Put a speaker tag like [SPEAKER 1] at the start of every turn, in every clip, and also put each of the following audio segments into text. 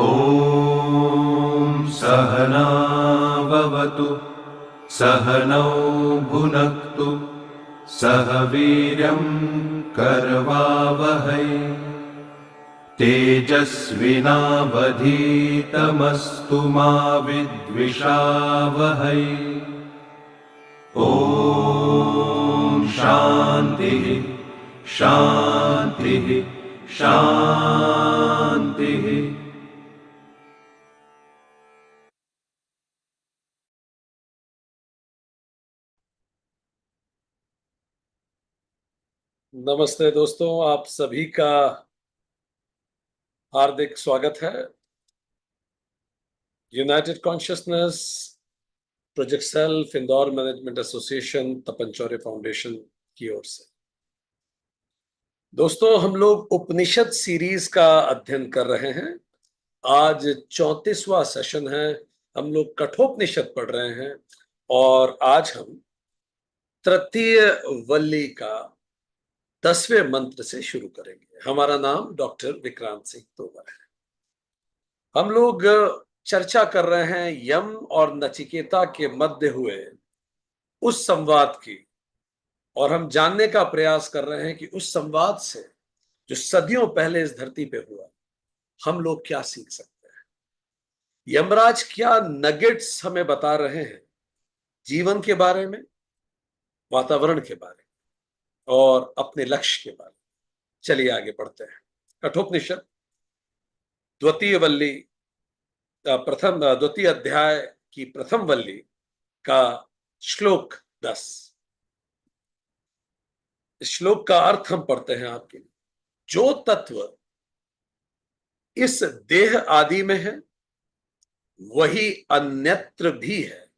[SPEAKER 1] ॐ सहना भवतु सहनौ भुनक्तु सह वीर्यं करवावहै तेजस्विनावधीतमस्तु मा विद्विषावहै। ॐ शान्तिः शान्तिः शान्तिः।
[SPEAKER 2] नमस्ते दोस्तों, आप सभी का हार्दिक स्वागत है united consciousness project self Indore management association Tapanchaure foundation की ओर से। दोस्तों, हम लोग उपनिषद सीरीज का अध्ययन कर रहे हैं। आज 34वां सेशन है। हम लोग कठोपनिषद पढ़ रहे हैं और आज हम तृतीय वल्ली का 10वें मंत्र से शुरू करेंगे। हमारा नाम डॉक्टर विक्रांत सिंह तोमर है। हम लोग चर्चा कर रहे हैं यम और नचिकेता के मध्य हुए उस संवाद की, और हम जानने का प्रयास कर रहे हैं कि उस संवाद से जो सदियों पहले इस धरती पे हुआ, हम लोग क्या सीख सकते हैं। यमराज क्या नगेट्स हमें बता रहे हैं जीवन के बारे में, वातावरण के बारे में और अपने लक्ष्य के बारे में। चलिए आगे बढ़ते हैं। कठोपनिषद द्वितीय वल्ली द्वितीय अध्याय की प्रथम वल्ली का श्लोक 10। इस श्लोक का अर्थ हम पढ़ते हैं आपके लिए। जो तत्व इस देह आदि में है वही अन्यत्र भी है,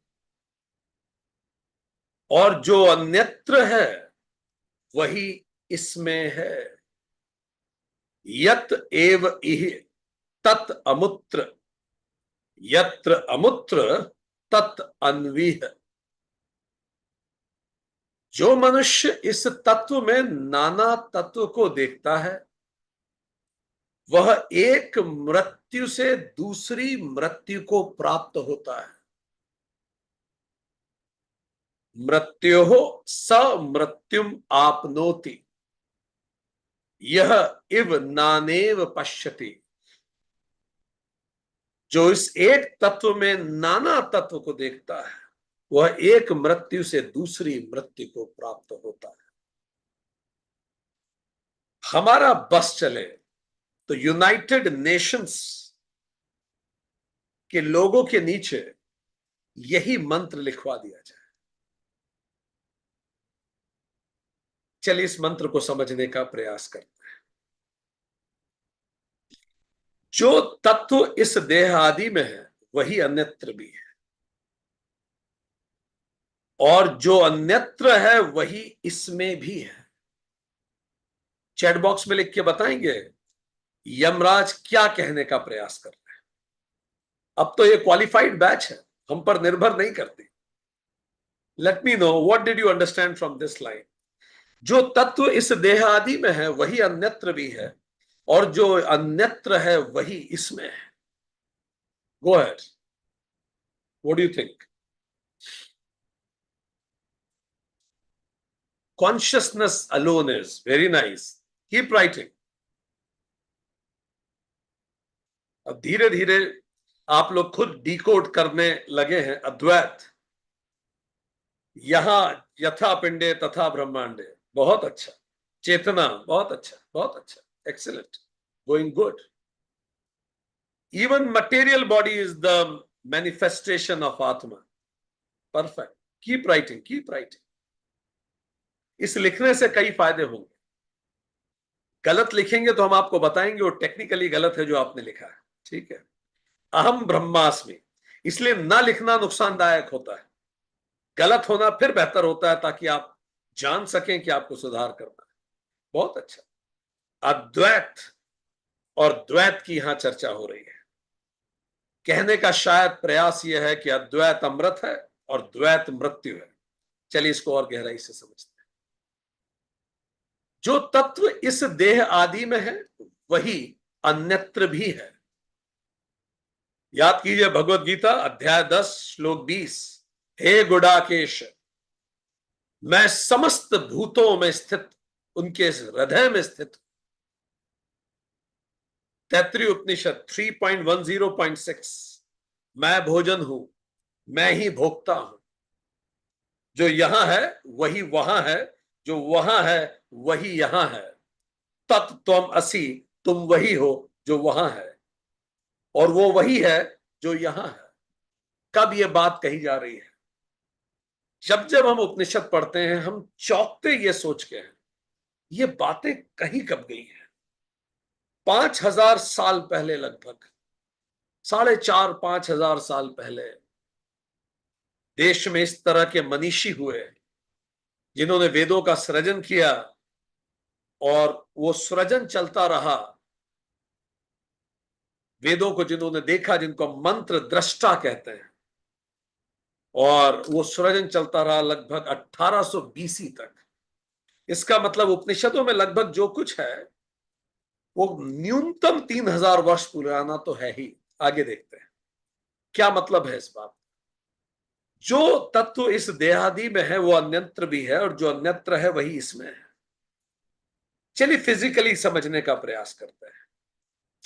[SPEAKER 2] और जो अन्यत्र है वही इसमें है। यत एव इह तत् अमुत्र, यत्र अमुत्र तत् अन्वीह। जो मनुष्य इस तत्व में नाना तत्व को देखता है वह एक मृत्यु से दूसरी मृत्यु को प्राप्त होता है। मृत्योः स मृत्युम आपनोति यह इव नानेव पश्यति। जो इस एक तत्व में नाना तत्व को देखता है वह एक मृत्यु से दूसरी मृत्यु को प्राप्त होता है। हमारा बस चले तो यूनाइटेड नेशंस के लोगों के नीचे यही मंत्र लिखवा दिया जाए। चलिए इस मंत्र को समझने का प्रयास करते हैं। जो तत्व इस देह आदि में है वही अन्यत्र भी है, और जो अन्यत्र है वही इसमें भी है। चैट बॉक्स में लिख के बताएंगे यमराज क्या कहने का प्रयास कर रहे हैं। अब तो ये क्वालिफाइड बैच है, हम पर निर्भर नहीं करती। Let me know what did you understand from this line. जो तत्व इस देह आदि में है वही अन्यत्र भी है, और जो अन्यत्र है वही इसमें है। Go ahead, what do you think. Consciousness alone is very nice. Keep writing. अब धीरे धीरे आप लोग खुद डिकोड करने लगे हैं। अद्वैत यहां यथा पिंडे तथा ब्रह्मांडे, बहुत अच्छा। चेतना, बहुत अच्छा, बहुत अच्छा, excellent, going good. Even material body is the manifestation of atma. Perfect, keep writing, keep writing. इस लिखने से कई फायदे होंगे। गलत लिखेंगे तो हम आपको बताएंगे वो टेक्निकली गलत है जो आपने लिखा है, ठीक है। अहम ब्रह्मास्मि, इसलिए ना लिखना नुकसानदायक होता है। गलत होना फिर बेहतर होता है ताकि आप जान सकें कि आपको सुधार करना है। बहुत अच्छा। अद्वैत और द्वैत की यहां चर्चा हो रही है। कहने का शायद प्रयास यह है कि अद्वैत अमृत है और द्वैत मृत्यु है। चलिए इसको और गहराई से समझते हैं। जो तत्व इस देह आदि में है वही अन्यत्र भी है। याद कीजिए भगवत गीता अध्याय 10 श्लोक 20। हे गुडाकेश, मैं समस्त भूतों में स्थित उनके हृदय में स्थित। तैत्तरीय उपनिषद 3.10.6, मैं भोजन हूं, मैं ही भोक्ता हूं। जो यहां है वही वहां है, जो वहां है वही यहां है। तत् त्वम असि, तुम वही हो जो वहां है, और वो वही है जो यहां है। कब ये बात कही जा रही है? जब जब हम उपनिषद पढ़ते हैं हम चौंकते ये सोच के हैं, ये बातें कहीं कब गई हैं? 5,000 साल पहले, लगभग 4,500 5,000 साल पहले देश में इस तरह के मनीषी हुए जिन्होंने वेदों का सृजन किया, और वो सृजन चलता रहा। वेदों को जिन्होंने देखा, जिनको मंत्र दृष्टा कहते हैं, और वो सृजन चलता रहा लगभग 1800 बीसी तक। इसका मतलब उपनिषदों में लगभग जो कुछ है वो न्यूनतम 3,000 वर्ष पुराना तो है ही। आगे देखते हैं क्या मतलब है इस बात। जो तत्व इस देहादि में है वो अन्यत्र भी है, और जो अन्यत्र है वही इसमें है। चलिए फिजिकली समझने का प्रयास करते हैं।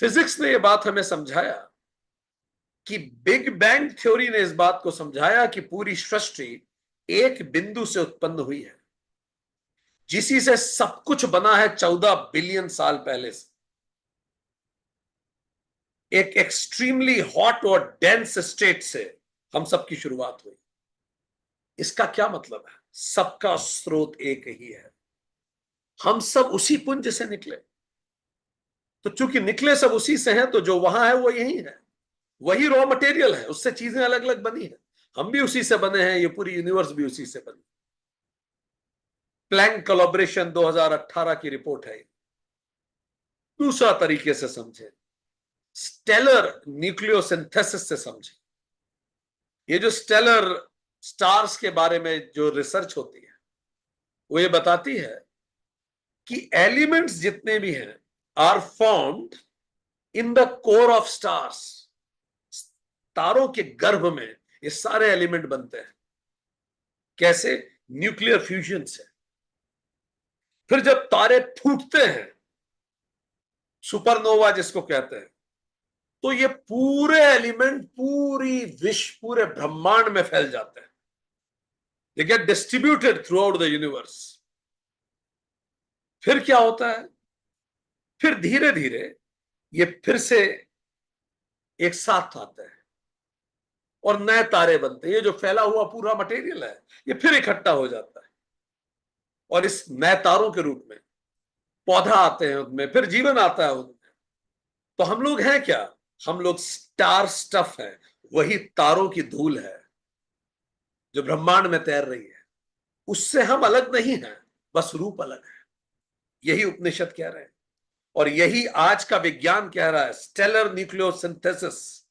[SPEAKER 2] फिजिक्स ने यह बात हमें समझाया कि बिग बैंग थ्योरी ने इस बात को समझाया कि पूरी सृष्टि एक बिंदु से उत्पन्न हुई है, जिसी से सब कुछ बना है 14 बिलियन साल पहले से। एक एक्सट्रीमली हॉट और डेंस स्टेट से हम सबकी शुरुआत हुई। इसका क्या मतलब है? सबका स्रोत एक ही है, हम सब उसी पुंज से निकले। तो चूंकि निकले सब उसी से हैं, तो जो वहां है वो यही है, वही रॉ मटेरियल है, उससे चीजें अलग अलग बनी है। हम भी उसी से बने हैं, ये पूरी यूनिवर्स भी उसी से बनी। प्लैंक कोलैबोरेशन 2018 की रिपोर्ट है। दूसरा तरीके से समझे, स्टेलर न्यूक्लियोसिंथेसिस से समझे। ये जो स्टेलर स्टार्स के बारे में जो रिसर्च होती है वो ये बताती है कि एलिमेंट्स जितने भी हैं are formed in the core of stars. तारों के गर्भ में ये सारे एलिमेंट बनते हैं। कैसे? न्यूक्लियर फ्यूजन से। फिर जब तारे फूटते हैं, सुपरनोवा जिसको कहते हैं, तो ये पूरे एलिमेंट पूरी विश्व, पूरे ब्रह्मांड में फैल जाते हैं। They get distributed through out the universe. फिर क्या होता है? फिर धीरे धीरे ये फिर से एक साथ आते हैं और नए तारे बनते हैं। ये जो फैला हुआ पूरा मटेरियल है ये फिर इकट्ठा हो जाता है, और इस नए तारों के रूप में पौधा आते हैं, उनमें फिर जीवन आता है उनमें। तो हम लोग हैं क्या? हम लोग स्टार स्टफ है, वही तारों की धूल है जो ब्रह्मांड में तैर रही है। उससे हम अलग नहीं हैं, बस रूप अलग है। यही उपनिषद कह रहे हैं, और यही आज का विज्ञान कह रहा है, स्टेलर न्यूक्लियोसिंथेसिस।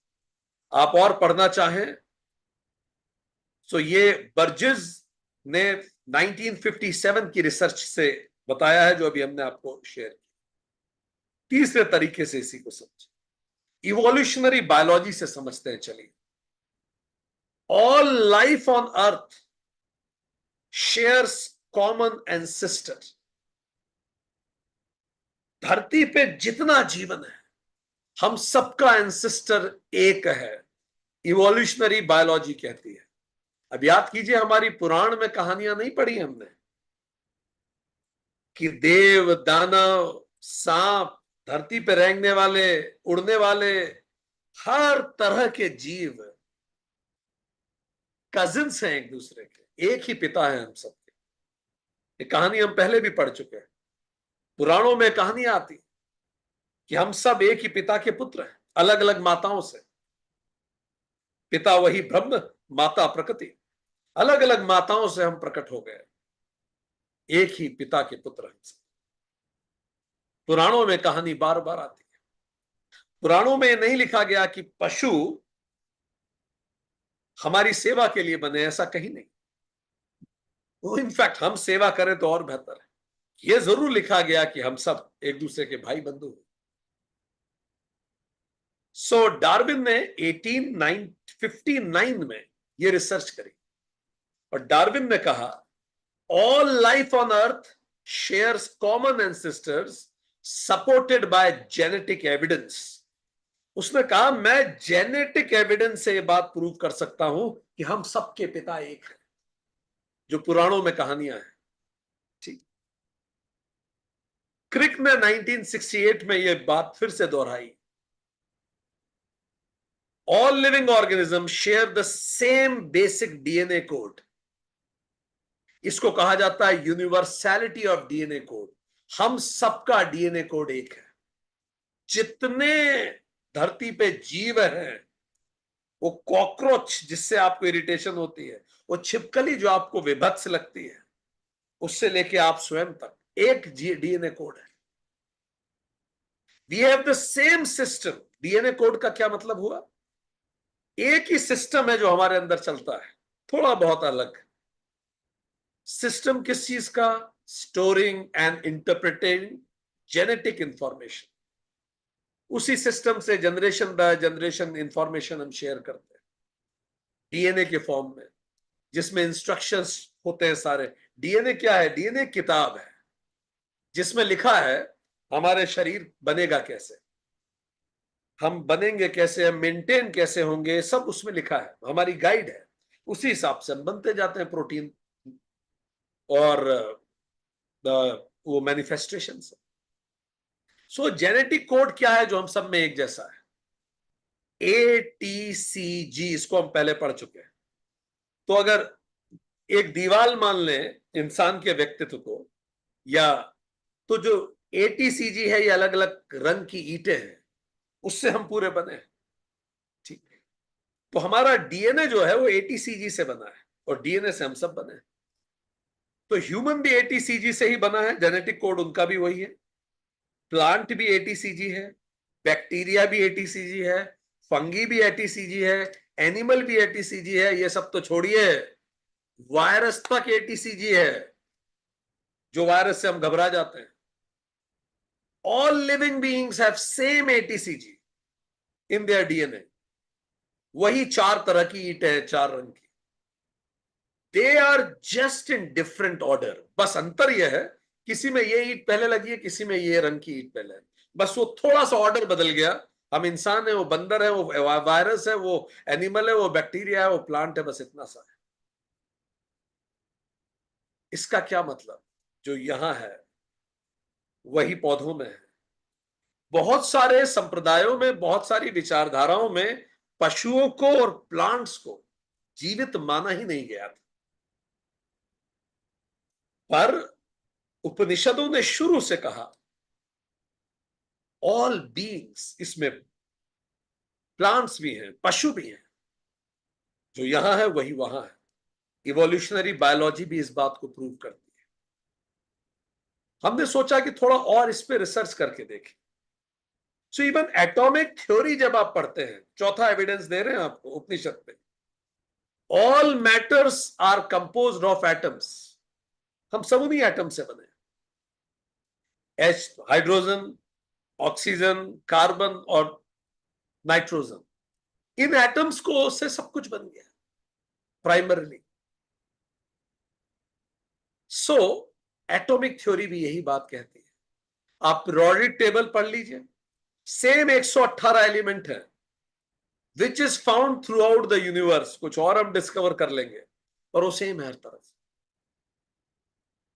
[SPEAKER 2] आप और पढ़ना चाहें तो ये बर्जेस ने 1957 की रिसर्च से बताया है, जो अभी हमने आपको शेयर किया। तीसरे तरीके से इसी को समझे, इवोल्यूशनरी बायोलॉजी से समझते हैं। चलिए, all life on earth shares common ancestor. धरती पे जितना जीवन है हम सबका एंसेस्टर एक है, इवोल्यूशनरी बायोलॉजी कहती है। अब याद कीजिए, हमारी पुराण में कहानियां नहीं पढ़ी हमने कि देव, दानव, सांप, धरती पे रेंगने वाले, उड़ने वाले, हर तरह के जीव कजिन्स हैं एक दूसरे के, एक ही पिता है हम सबके। ये कहानी हम पहले भी पढ़ चुके हैं। पुराणों में कहानी आती कि हम सब एक ही पिता के पुत्र हैं, अलग अलग माताओं से। पिता वही ब्रह्म, माता प्रकृति, अलग अलग माताओं से हम प्रकट हो गए, एक ही पिता के पुत्र हम सब। पुराणों में कहानी बार बार आती है। पुराणों में नहीं लिखा गया कि पशु हमारी सेवा के लिए बने, ऐसा कहीं नहीं। वो इनफैक्ट हम सेवा करें तो और बेहतर है। यह जरूर लिखा गया कि हम सब एक दूसरे के भाई बंधु हैं। सो डार्विन ने 1859 में ये रिसर्च करी और डार्विन ने कहा all life on earth shares common ancestors supported by genetic evidence. उसने कहा मैं जेनेटिक एविडेंस से ये बात प्रूव कर सकता हूं कि हम सबके पिता एक हैं, जो पुराणों में कहानियां हैं। ठीक, क्रिक ने 1968 में ये बात फिर से दोहराई, all living organism share the same basic DNA code. इसको कहा जाता है यूनिवर्सैलिटी ऑफ डीएनए कोड। हम सबका डीएनए कोड एक है। जितने धरती पे जीव हैं, वो कॉकरोच जिससे आपको इरिटेशन होती है, वो छिपकली जो आपको विभत्स लगती है, उससे लेके आप स्वयं तक एक डीएनए कोड है। We have the same system. DNA code का क्या मतलब हुआ? एक ही सिस्टम है जो हमारे अंदर चलता है, थोड़ा बहुत अलग। सिस्टम किस चीज का? Storing and interpreting genetic information. उसी सिस्टम से जनरेशन बाय जनरेशन इंफॉर्मेशन हम शेयर करते हैं डीएनए के फॉर्म में, जिसमें इंस्ट्रक्शंस होते हैं सारे। डीएनए क्या है? डीएनए किताब है जिसमें लिखा है हमारे शरीर बनेगा कैसे, हम बनेंगे कैसे, हम मेंटेन कैसे होंगे, सब उसमें लिखा है। हमारी गाइड है, उसी हिसाब से हम बनते जाते हैं प्रोटीन और वो मैनिफेस्टेशन से। सो जेनेटिक कोड क्या है जो हम सब में एक जैसा है? ATCG, इसको हम पहले पढ़ चुके हैं। तो अगर एक दीवार मान लें इंसान के व्यक्तित्व को, या तो जो ATCG है, ये अलग अलग रंग की ईंटें हैं, उससे हम पूरे बने हैं। ठीक है, तो हमारा डीएनए जो है वो ATCG से बना है और डीएनए से हम सब बने हैं। तो ह्यूमन भी ATCG से ही बना है, जेनेटिक कोड उनका भी वही है। प्लांट भी ATCG है, बैक्टीरिया भी ATCG है, फंगी भी ATCG है, एनिमल भी ATCG है। ये सब तो छोड़िए, वायरस तक ATCG है, जो वायरस से हम घबरा जाते हैं। All living beings have same ATCG in their DNA. वही 4 तरह की ईंटें हैं, 4 रंग की। They are just in different order. बस अंतर यह है, किसी में ये ईंट पहले लगी है, किसी में ये रंग की ईंट पहले है। बस वो थोड़ा सा ऑर्डर बदल गया। हम इंसान है, वो बंदर है, वो वायरस है, वो एनिमल है, वो बैक्टीरिया है, वो प्लांट है, बस इतना सा है। इसका क्या मतलब? जो यहां है वही पौधों में है। बहुत सारे संप्रदायों में, बहुत सारी विचारधाराओं में पशुओं को और प्लांट्स को जीवित माना ही नहीं गया था, पर उपनिषदों ने शुरू से कहा ऑल बीइंग्स, इसमें प्लांट्स भी हैं, पशु भी हैं। जो यहां है वही वहां है। इवोल्यूशनरी बायोलॉजी भी इस बात को प्रूव करती है। हमने सोचा कि थोड़ा और इस पे रिसर्च करके देखें। सो इवन एटॉमिक थ्योरी जब आप पढ़ते हैं, चौथा एविडेंस दे रहे हैं आपको उपनिषद पे, all matters are composed of atoms. हम सब उन्हीं एटम से बने। एच, हाइड्रोजन, ऑक्सीजन, कार्बन और नाइट्रोजन, इन एटम्स को से सब कुछ बन गया प्राइमरीली। सो एटॉमिक थ्योरी भी यही बात कहती है। आप पीरियोडिक टेबल पढ़ लीजिए, सेम 118 एलिमेंट है, which is found through out the universe. कुछ और हम डिस्कवर कर लेंगे, और वो सेम है हर तरफ।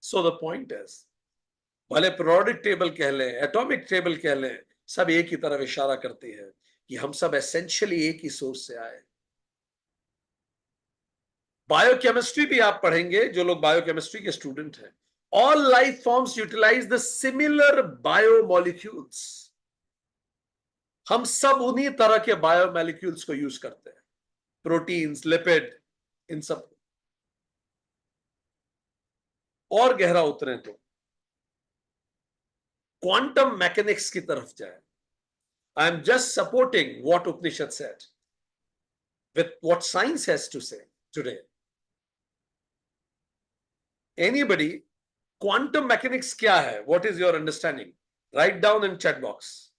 [SPEAKER 2] सो द पॉइंट इज, भले पीरियोडिक टेबल कह लें, एटॉमिक टेबल कह लें, सब एक ही तरफ इशारा करती है कि हम सब एसेंशियली एक ही सोर्स से आए। बायोकेमिस्ट्री भी आप पढ़ेंगे, जो लोग बायोकेमिस्ट्री के स्टूडेंट हैं, all life forms utilize the similar biomolecules. हम सब उन्हीं तरह के बायोमोलिक्यूल्स को यूज करते हैं, प्रोटीन्स, लिपिड, इन सब। और गहरा उतरे तो क्वांटम मैकेनिक्स की तरफ जाए। I am just supporting what Upanishad said with what science has to say today. Anybody, quantum mechanics क्या है? What is your understanding? Write down in chat box.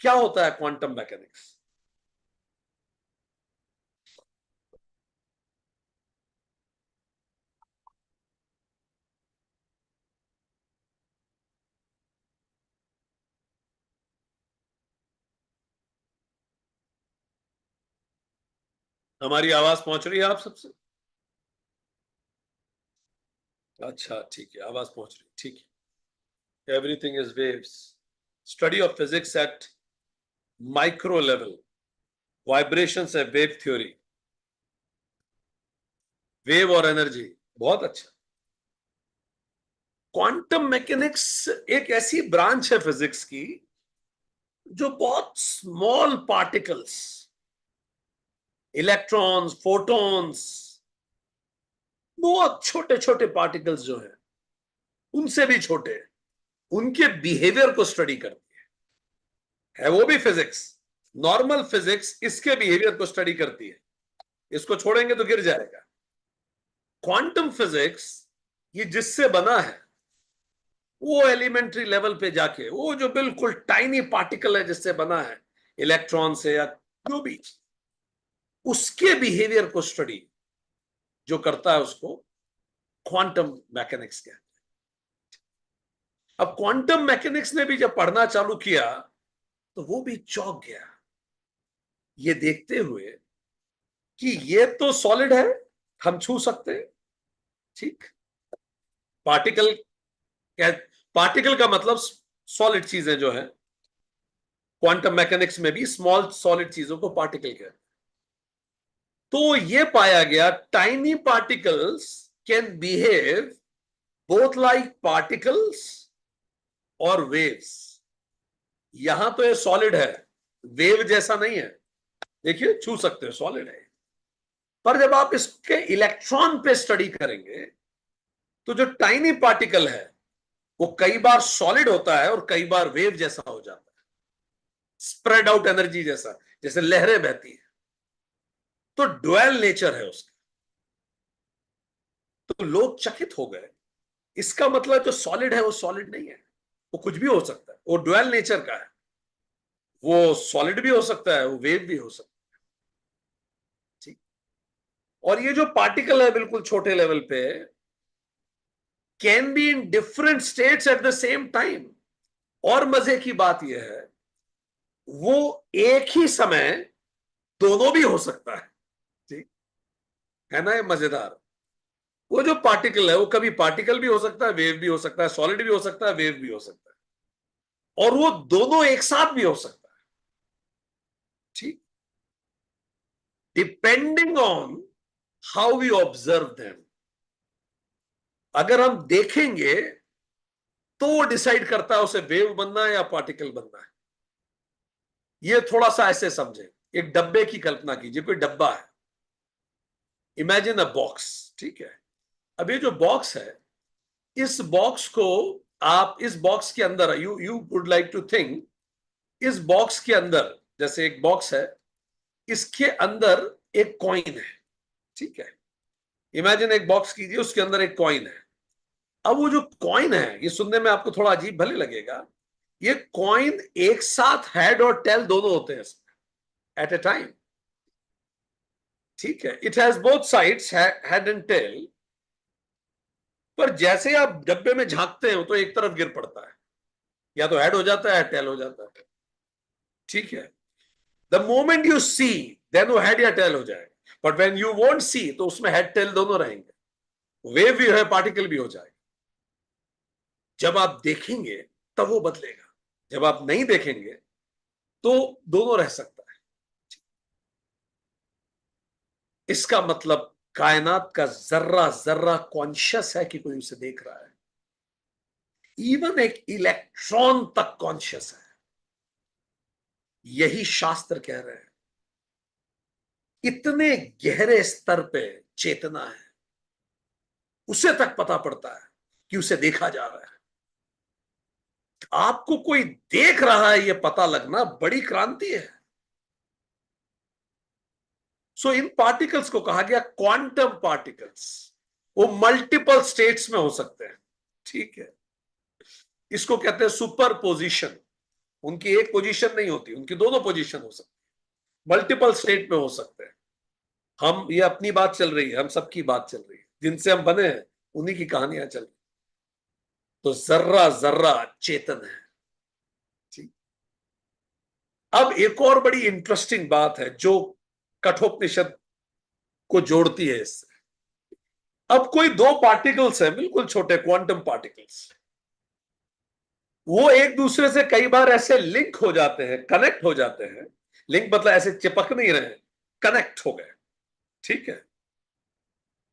[SPEAKER 2] क्या होता है क्वांटम मैकेनिक्स? हमारी आवाज पहुंच रही है आप सबसे? अच्छा, ठीक है, आवाज पहुंच रही है, ठीक है। Everything is waves. Study of physics eight micro level, vibrations है वेव थ्योरी, वेव और एनर्जी। बहुत अच्छा। क्वांटम मैकेनिक्स एक ऐसी ब्रांच है फिजिक्स की जो बहुत स्मॉल पार्टिकल्स, इलेक्ट्रॉन्स, फोटॉन्स, बहुत छोटे छोटे पार्टिकल्स जो हैं, उनसे भी छोटे, उनके बिहेवियर को स्टडी करती है वो भी फिजिक्स। नॉर्मल फिजिक्स इसके बिहेवियर को स्टडी करती है, इसको छोड़ेंगे तो गिर जाएगा। क्वांटम फिजिक्स ये जिससे बना है, वो एलिमेंट्री लेवल पे जाके, वो जो बिल्कुल टाइनी पार्टिकल है जिससे बना है, इलेक्ट्रॉन से या जो भी, उसके बिहेवियर को स्टडी जो करता है उसको क्वांटम मैकेनिक्स कहते हैं। अब क्वांटम मैकेनिक्स ने भी जब पढ़ना चालू किया तो वो भी चौंक गया ये देखते हुए कि ये तो सॉलिड है, हम छू सकते हैं, ठीक। पार्टिकल, पार्टिकल का मतलब सॉलिड चीजें जो है, क्वांटम मैकेनिक्स में भी स्मॉल सॉलिड चीजों को पार्टिकल कहते हैं। तो ये पाया गया tiny particles can behave both like particles और वेव्स। यहां तो ये सॉलिड है, वेव जैसा नहीं है, देखिए छू सकते हो, सॉलिड है। पर जब आप इसके इलेक्ट्रॉन पे स्टडी करेंगे तो जो टाइनी पार्टिकल है वो कई बार सॉलिड होता है और कई बार वेव जैसा हो जाता है, स्प्रेड आउट एनर्जी जैसा, जैसे लहरें बहती है। तो ड्वेल नेचर है उसका। तो लोग चकित हो गए, इसका मतलब जो सॉलिड है वो सॉलिड नहीं है, वो कुछ भी हो सकता है, वो ड्वेल नेचर का है, वो सॉलिड भी हो सकता है, वो वेव भी हो सकता है, ठीक। और ये जो पार्टिकल है बिल्कुल छोटे लेवल पे, can be in different states at the same time. और मजे की बात यह है, वो एक ही समय दोनों भी हो सकता है, ठीक है ना, ये मजेदार। वो जो पार्टिकल है वो कभी पार्टिकल भी हो सकता है, वेव भी हो सकता है, सॉलिड भी हो सकता है, वेव भी हो सकता है, और वो दोनों एक साथ भी हो सकता है, ठीक, depending on how we observe them. अगर हम देखेंगे तो वो डिसाइड करता है उसे वेव बनना है या पार्टिकल बनना है। ये थोड़ा सा ऐसे समझे, एक डब्बे की कल्पना कीजिए, कोई डब्बा है, इमेजिन अ बॉक्स, ठीक है। अब ये जो बॉक्स है, इस बॉक्स को आप, इस बॉक्स के अंदर, you would like to think, इस बॉक्स के अंदर, जैसे एक बॉक्स है, इसके अंदर एक कॉइन है, ठीक है। इमेजिन एक बॉक्स कीजिए, उसके अंदर एक कॉइन है। अब वो जो कॉइन है, ये सुनने में आपको थोड़ा अजीब भले लगेगा, ये कॉइन एक साथ हेड और टेल दोनों होते हैं इसमें एट ए टाइम, ठीक है। It has both sides, head and tail. पर जैसे आप डब्बे में झांकते हो तो एक तरफ गिर पड़ता है, या तो हेड हो जाता है, टेल हो जाता है, ठीक है। The moment you see, then वो हेड या टेल हो जाएगा। But when you won't see, तो उसमें हेड टेल दोनों रहेंगे, वेव भी है, पार्टिकल भी हो जाएगा। जब आप देखेंगे तब वो बदलेगा, जब आप नहीं देखेंगे तो दोनों रह सकता है। इसका मतलब कायनात का जर्रा जर्रा कॉन्शियस है कि कोई उसे देख रहा है। इवन एक इलेक्ट्रॉन तक कॉन्शियस है, यही शास्त्र कह रहे हैं। इतने गहरे स्तर पे चेतना है, उसे तक पता पड़ता है कि उसे देखा जा रहा है। आपको कोई देख रहा है यह पता लगना बड़ी क्रांति है। सो इन पार्टिकल्स को कहा गया क्वांटम पार्टिकल्स। वो मल्टीपल स्टेट्स में हो सकते हैं, ठीक है। इसको कहते हैं सुपर पोजिशन। उनकी एक पोजीशन नहीं होती, उनकी दोनों पोजीशन हो सकती, मल्टीपल स्टेट में हो सकते हैं। हम, ये अपनी बात चल रही है, हम सबकी बात चल रही है, जिनसे हम बने हैं उन्हीं की कहानियां चल रही। तो जर्रा जर्रा चेतन है। ठीक। अब एक और बड़ी इंटरेस्टिंग बात है जो कठोपनिषद को जोड़ती है इससे। अब कोई दो पार्टिकल्स हैं, बिल्कुल छोटे क्वांटम पार्टिकल्स, वो एक दूसरे से कई बार ऐसे लिंक हो जाते हैं, कनेक्ट हो जाते हैं। लिंक मतलब ऐसे चिपक नहीं रहे, कनेक्ट हो गए। ठीक है,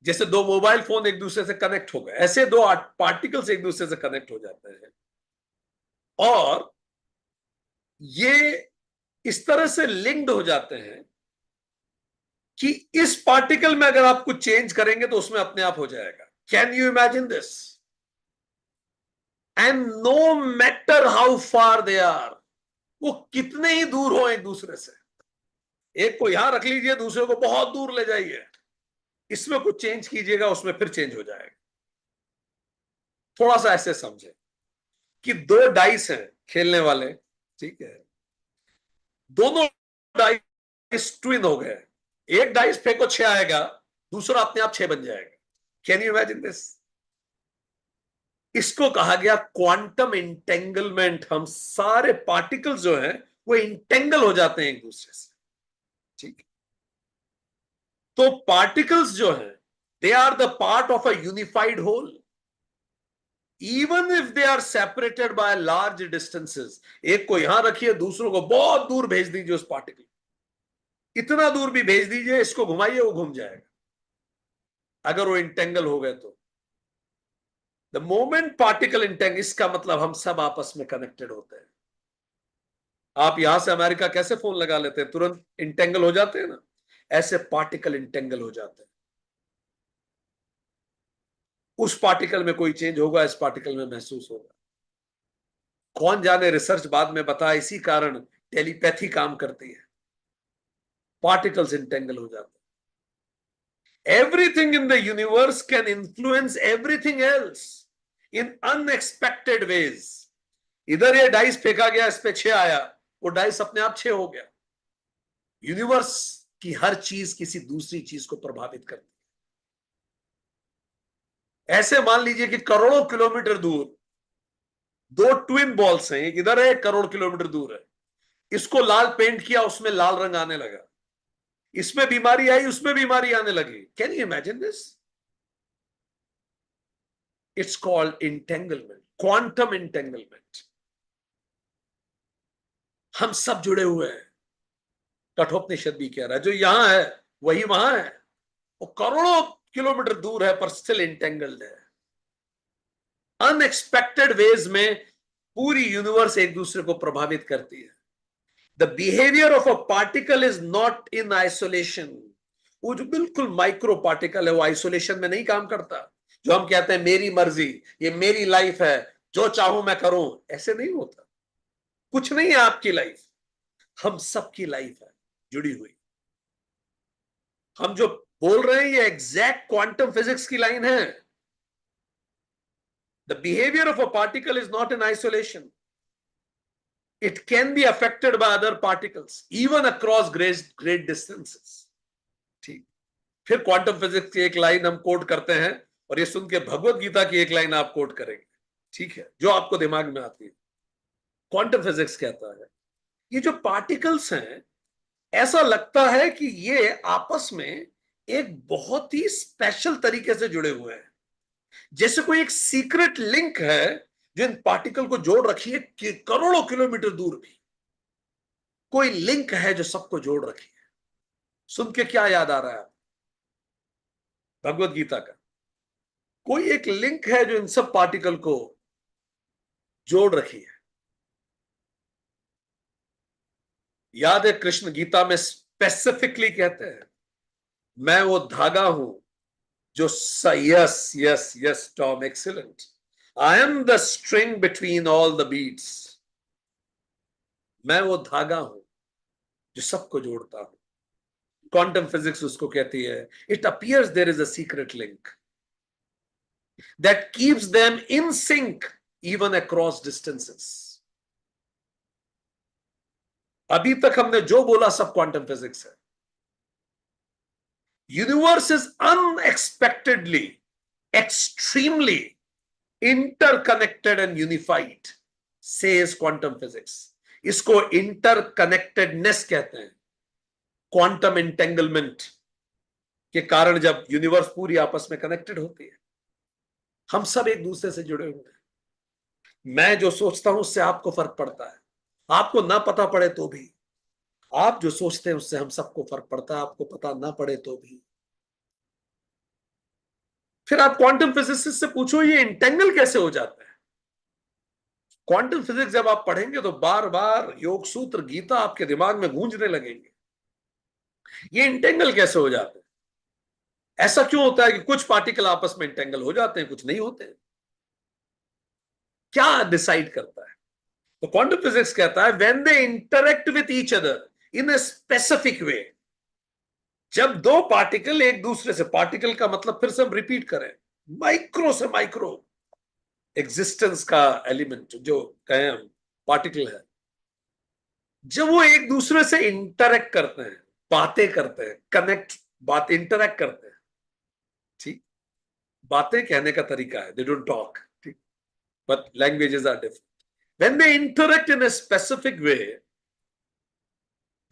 [SPEAKER 2] जैसे दो मोबाइल फोन एक दूसरे से कनेक्ट हो गए, ऐसे दो पार्टिकल्स एक दूसरे से कनेक्ट हो जाते हैं। और ये इस तरह से लिंक्ड हो जाते हैं कि इस पार्टिकल में अगर आप कुछ चेंज करेंगे तो उसमें अपने आप हो जाएगा। Can you imagine this? And no matter how far they are, वो कितने ही दूर हो एक दूसरे से, एक को यहां रख लीजिए, दूसरे को बहुत दूर ले जाइए, इसमें कुछ चेंज कीजिएगा उसमें फिर चेंज हो जाएगा। थोड़ा सा ऐसे समझे कि दो डाइस हैं खेलने वाले, ठीक है, दोनों डाइस ट्विन हो गए, एक डाइस फेंको 6 आएगा, दूसरा अपने आप 6 बन जाएगा। Can you imagine this? इसको कहा गया क्वांटम इंटेंगलमेंट। हम सारे पार्टिकल्स जो हैं वो इंटेंगल हो जाते हैं एक दूसरे से। ठीक। तो पार्टिकल्स जो हैं, they are the part of a unified whole, even if they are separated by large distances. एक को यहां रखिए, दूसरों को बहुत दूर भेज दीजिए उस पार्टिकल, इतना दूर भी भेज दीजिए, इसको घुमाइए वो घूम जाएगा अगर वो इंटेंगल हो गए तो। द मोमेंट पार्टिकल इंटेंग, इसका मतलब हम सब आपस में कनेक्टेड होते हैं। आप यहां से अमेरिका कैसे फोन लगा लेते हैं, तुरंत इंटेंगल हो जाते हैं ना, ऐसे पार्टिकल इंटेंगल हो जाते हैं। उस पार्टिकल में कोई चेंज होगा, इस पार्टिकल में महसूस होगा। कौन जाने, रिसर्च बाद में बताया, इसी कारण टेलीपैथी काम करती है, पार्टिकल्स इंटेंगल हो जाते हैं। Everything in the universe can influence everything else in unexpected ways. इधर ये डाइस फेंका गया, इस पे 6 आया, वो डाइस अपने आप 6 हो गया। यूनिवर्स की हर चीज किसी दूसरी चीज को प्रभावित करती है। ऐसे मान लीजिए कि करोड़ों किलोमीटर दूर दो ट्विन बॉल्स हैं, एक इधर है, 1 करोड़ किलोमीटर दूर है। इसको लाल पेंट किया, उसमें लाल रंग आने लगा, इसमें बीमारी आई, उसमें बीमारी आने लगी। Can you imagine this? It's called entanglement, quantum entanglement. हम सब जुड़े हुए हैं। कठोपनिषद भी कह रहा है जो यहां है वही वहां है, वो करोड़ों किलोमीटर दूर है पर स्टिल इंटेंगल्ड है। अनएक्सपेक्टेड वेज में पूरी यूनिवर्स एक दूसरे को प्रभावित करती है। The behaviour of a particle is not in isolation. वो जो बिल्कुल माइक्रो पार्टिकल है वो आइसोलेशन में नहीं काम करता। जो हम कहते हैं मेरी मर्जी, ये मेरी लाइफ है, जो चाहूं मैं करूं, ऐसे नहीं होता। कुछ नहीं है आपकी लाइफ, हम सबकी लाइफ है जुड़ी हुई। हम जो बोल रहे हैं ये एग्जैक्ट क्वांटम फिजिक्स की लाइन है। The behaviour of a particle is not in isolation, it can be affected by other particles even across great distances। ठीक। फिर क्वांटम फिजिक्स की एक लाइन हम कोट करते हैं और ये सुन के भगवत गीता की एक लाइन आप कोट करेंगे, ठीक है, जो आपको दिमाग में आती है। क्वांटम फिजिक्स कहता है ये जो पार्टिकल्स हैं, ऐसा लगता है कि ये आपस में एक बहुत ही स्पेशल तरीके से जुड़े हुए हैं, जैसे कोई एक सीक्रेट लिंक है जो इन पार्टिकल को जोड़ रखी है कि करोड़ों किलोमीटर दूर भी कोई लिंक है जो सबको जोड़ रखी है। सुन के क्या याद आ रहा है? भगवत गीता का कोई एक लिंक है जो इन सब पार्टिकल को जोड़ रखी है। याद है कृष्ण गीता में स्पेसिफिकली कहते हैं, मैं वो धागा हूं जो yes yes yes Tom, excellent, I am the string between all the beats. मैं वो धागा हूं जो सबको जोड़ता हूं। क्वांटम फिजिक्स उसको कहती है, it appears there is a secret link that keeps them in sync even across distances. अभी तक हमने जो बोला सब क्वांटम फिजिक्स है। Universe is unexpectedly extremely interconnected and unified, says quantum physics. इसको इंटरकनेक्टेडनेस कहते हैं। क्वांटम इंटेंगलमेंट के कारण जब यूनिवर्स पूरी आपस में कनेक्टेड होती है, हम सब एक दूसरे से जुड़े हुए हैं। मैं जो सोचता हूं उससे आपको फर्क पड़ता है, आपको ना पता पड़े तो भी। आप जो सोचते हैं उससे हम सबको फर्क पड़ता है, आपको पता ना पड़े तो भी। फिर आप क्वांटम फिजिसिस्ट से पूछो ये इंटेंगल कैसे हो जाता है। क्वांटम फिजिक्स जब आप पढ़ेंगे तो बार बार योग सूत्र, गीता आपके दिमाग में गूंजने लगेंगे। ये इंटेंगल कैसे हो जाते हैं, ऐसा क्यों होता है कि कुछ पार्टिकल आपस में इंटेंगल हो जाते हैं, कुछ नहीं होते हैं? क्या डिसाइड करता है? तो क्वांटम फिजिक्स कहता है when they interact with each other in a specific वे। जब दो पार्टिकल एक दूसरे से, पार्टिकल का मतलब फिर से हम रिपीट करें, माइक्रो से माइक्रो एग्जिस्टेंस का एलिमेंट जो कहें हम पार्टिकल है, जब वो एक दूसरे से इंटरेक्ट करते हैं, बातें करते हैं, कनेक्ट, बात इंटरेक्ट करते हैं, ठीक, बातें कहने का तरीका है, दे डोंट टॉक, ठीक, but languages are different. When they interact in a specific way,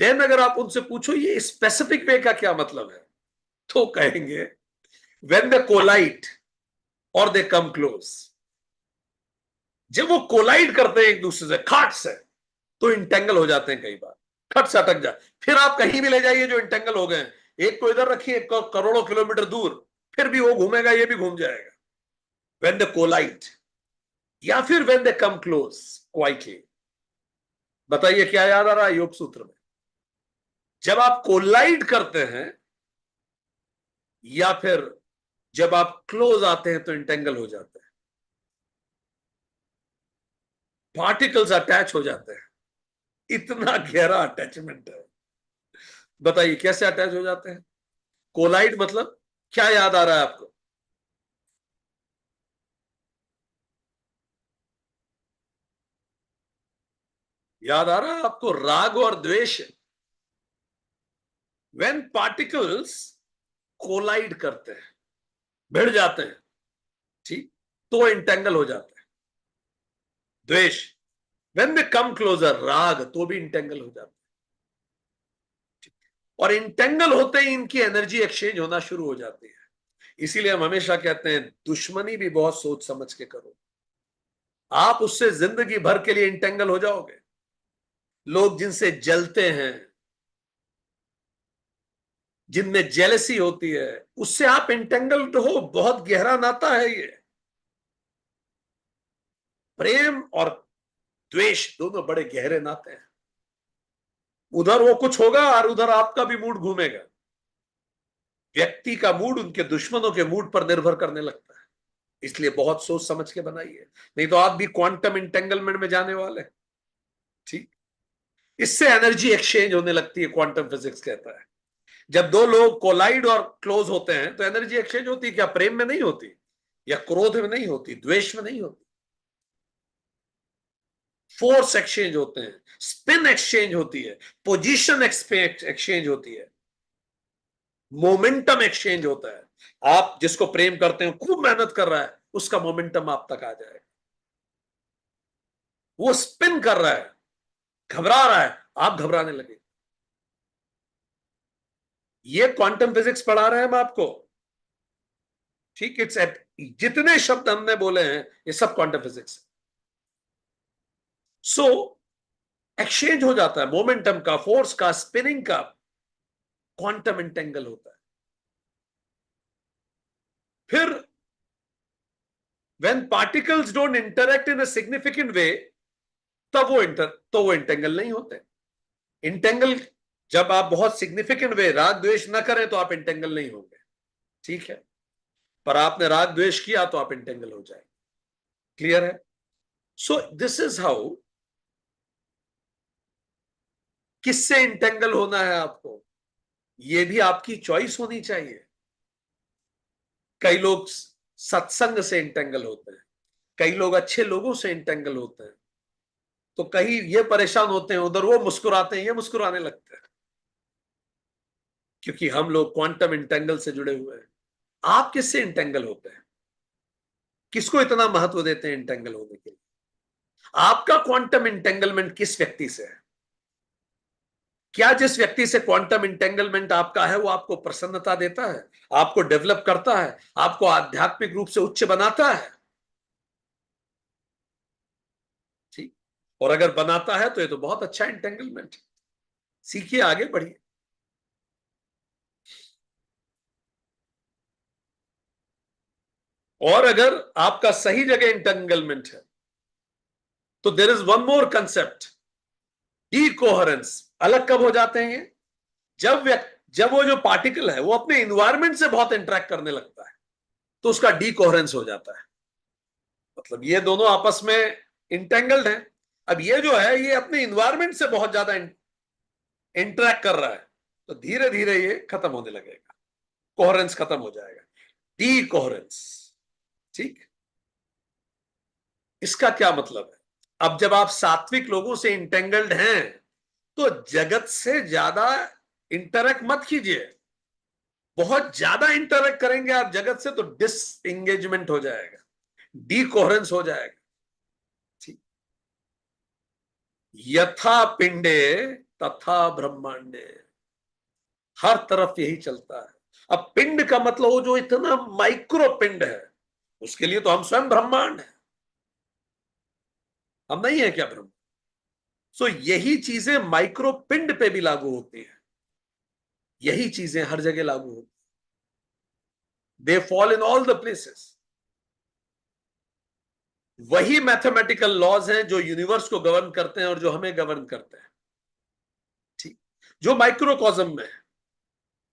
[SPEAKER 2] then अगर आप उनसे पूछो ये स्पेसिफिक वे का क्या मतलब है, तो कहेंगे व्हेन दे कोलाइड और दे कम क्लोज। जब वो कोलाइड करते हैं एक दूसरे से, खट से, तो इंटेंगल हो जाते हैं। कई बार खट से अटक जाए, फिर आप कहीं भी ले जाइए जो इंटेंगल हो गए, एक को इधर रखिए, एक को करोड़ों किलोमीटर दूर, फिर भी वो घूमेगा, ये भी घूम जाएगा। व्हेन दे कोलाइड, या फिर when they come close quietly. बताइए क्या याद आ रहा है योग सूत्र में? जब आप कोलाइड करते हैं या फिर जब आप क्लोज आते हैं तो इंटेंगल हो जाते हैं, पार्टिकल्स अटैच हो जाते हैं। इतना गहरा अटैचमेंट है। बताइए कैसे अटैच हो जाते हैं? कोलाइड मतलब क्या याद आ रहा है आपको? याद आ रहा है आपको राग और द्वेष? व्हेन पार्टिकल्स कोलाइड करते हैं, भिड़ जाते हैं, ठीक, तो इंटेंगल हो जाते हैं। द्वेष, व्हेन दे कम क्लोजर, राग, तो भी इंटेंगल हो जाते हैं। और इंटेंगल होते ही इनकी एनर्जी एक्सचेंज होना शुरू हो जाती है। इसीलिए हम हमेशा कहते हैं दुश्मनी भी बहुत सोच समझ के करो, आप उससे जिंदगी भर के लिए इंटेंगल हो जाओगे। लोग जिनसे जलते हैं, जिनमें जेलसी होती है, उससे आप इंटेंगल्ड हो, बहुत गहरा नाता है ये। प्रेम और द्वेष दोनों बड़े गहरे नाते हैं। उधर वो कुछ होगा और उधर आपका भी मूड घूमेगा। व्यक्ति का मूड उनके दुश्मनों के मूड पर निर्भर करने लगता है। इसलिए बहुत सोच समझ के बनाइए, नहीं तो आप भी क्वांटम इंटेंगलमेंट में जाने वाले हैं, ठीक। इससे एनर्जी एक्सचेंज होने लगती है, क्वांटम फिजिक्स कहता है। जब दो लोग कोलाइड और क्लोज होते हैं तो एनर्जी एक्सचेंज होती है। क्या प्रेम में नहीं होती, या क्रोध में नहीं होती, द्वेष में नहीं होती? फोर्स एक्सचेंज होते हैं, स्पिन एक्सचेंज होती है, पोजीशन एक्सचेंज होती है, मोमेंटम एक्सचेंज होता है। आप जिसको प्रेम करते हैं, खूब मेहनत कर रहा है, उसका मोमेंटम आप तक आ जाएगा। वो स्पिन कर रहा है, घबरा रहा है, आप घबराने लगे। ये क्वांटम फिजिक्स पढ़ा रहे हैं हम आपको, ठीक। इट्स जितने शब्द हमने बोले हैं ये सब क्वांटम फिजिक्स। सो एक्सचेंज हो जाता है मोमेंटम का, फोर्स का, स्पिनिंग का, क्वांटम इंटेंगल होता है। फिर when particles don't interact in a significant way, तब वो इंटेंगल नहीं होते। इंटेंगल जब आप बहुत सिग्निफिकेंट वे, राग द्वेष ना करें तो आप इंटेंगल नहीं होंगे, ठीक है। पर आपने राग द्वेष किया तो आप इंटेंगल हो जाएंगे। क्लियर है? सो दिस इज हाउ, किससे इंटेंगल होना है आपको, ये भी आपकी चॉइस होनी चाहिए। कई लोग सत्संग से इंटेंगल होते हैं, कई लोग अच्छे लोगों से इंटेंगल होते हैं। तो कहीं ये परेशान होते हैं, उधर वो मुस्कुराते हैं, ये मुस्कुराने लगते हैं, क्योंकि हम लोग क्वांटम इंटेंगल से जुड़े हुए हैं। आप किससे इंटेंगल होते हैं? किसको इतना महत्व देते हैं इंटेंगल होने के लिए? आपका क्वांटम इंटेंगलमेंट किस व्यक्ति से है? क्या जिस व्यक्ति से क्वांटम इंटेंगलमेंट आपका है वो आपको प्रसन्नता देता है, आपको डेवलप करता है, आपको आध्यात्मिक रूप से उच्च बनाता है? ठीक। और अगर बनाता है तो ये तो बहुत अच्छा इंटेंगलमेंट है। सीखिए, आगे बढ़िए। और अगर आपका सही जगह इंटेंगलमेंट है तो there is one more concept, decoherence. अलग कब हो जाते हैं ये? जब वो जो पार्टिकल है वो अपने इन्वायरमेंट से बहुत इंटरेक्ट करने लगता है, तो उसका डीकोहेरेंस हो जाता है। मतलब ये दोनों आपस में इंटेंगल्ड हैं। अब ये जो है ये अपने इन्वायरमेंट से बहुत ज्यादा इंटरेक्ट कर रहा है, तो धीरे धीरे ये खत्म होने लगेगा, कोहेरेंस खत्म हो जाएगा, डीकोहेरेंस। ठीक। इसका क्या मतलब है? अब जब आप सात्विक लोगों से इंटेंगल्ड हैं तो जगत से ज्यादा इंटरेक्ट मत कीजिए। बहुत ज्यादा इंटरेक्ट करेंगे आप जगत से तो डिसएंगेजमेंट हो जाएगा, डीकोहेरेंस हो जाएगा। ठीक। यथा पिंडे तथा ब्रह्मांडे, हर तरफ यही चलता है। अब पिंड का मतलब वो जो इतना माइक्रो पिंड है, उसके लिए तो हम स्वयं ब्रह्मांड हैं। हम नहीं है क्या ब्रह्म? सो यही चीजें माइक्रो पिंड पे भी लागू होती हैं, यही चीजें हर जगह लागू होती, they fall in all the places. वही मैथमेटिकल लॉज हैं जो यूनिवर्स को गवर्न करते हैं और जो हमें गवर्न करते हैं। ठीक। जो माइक्रोकॉज्म में है,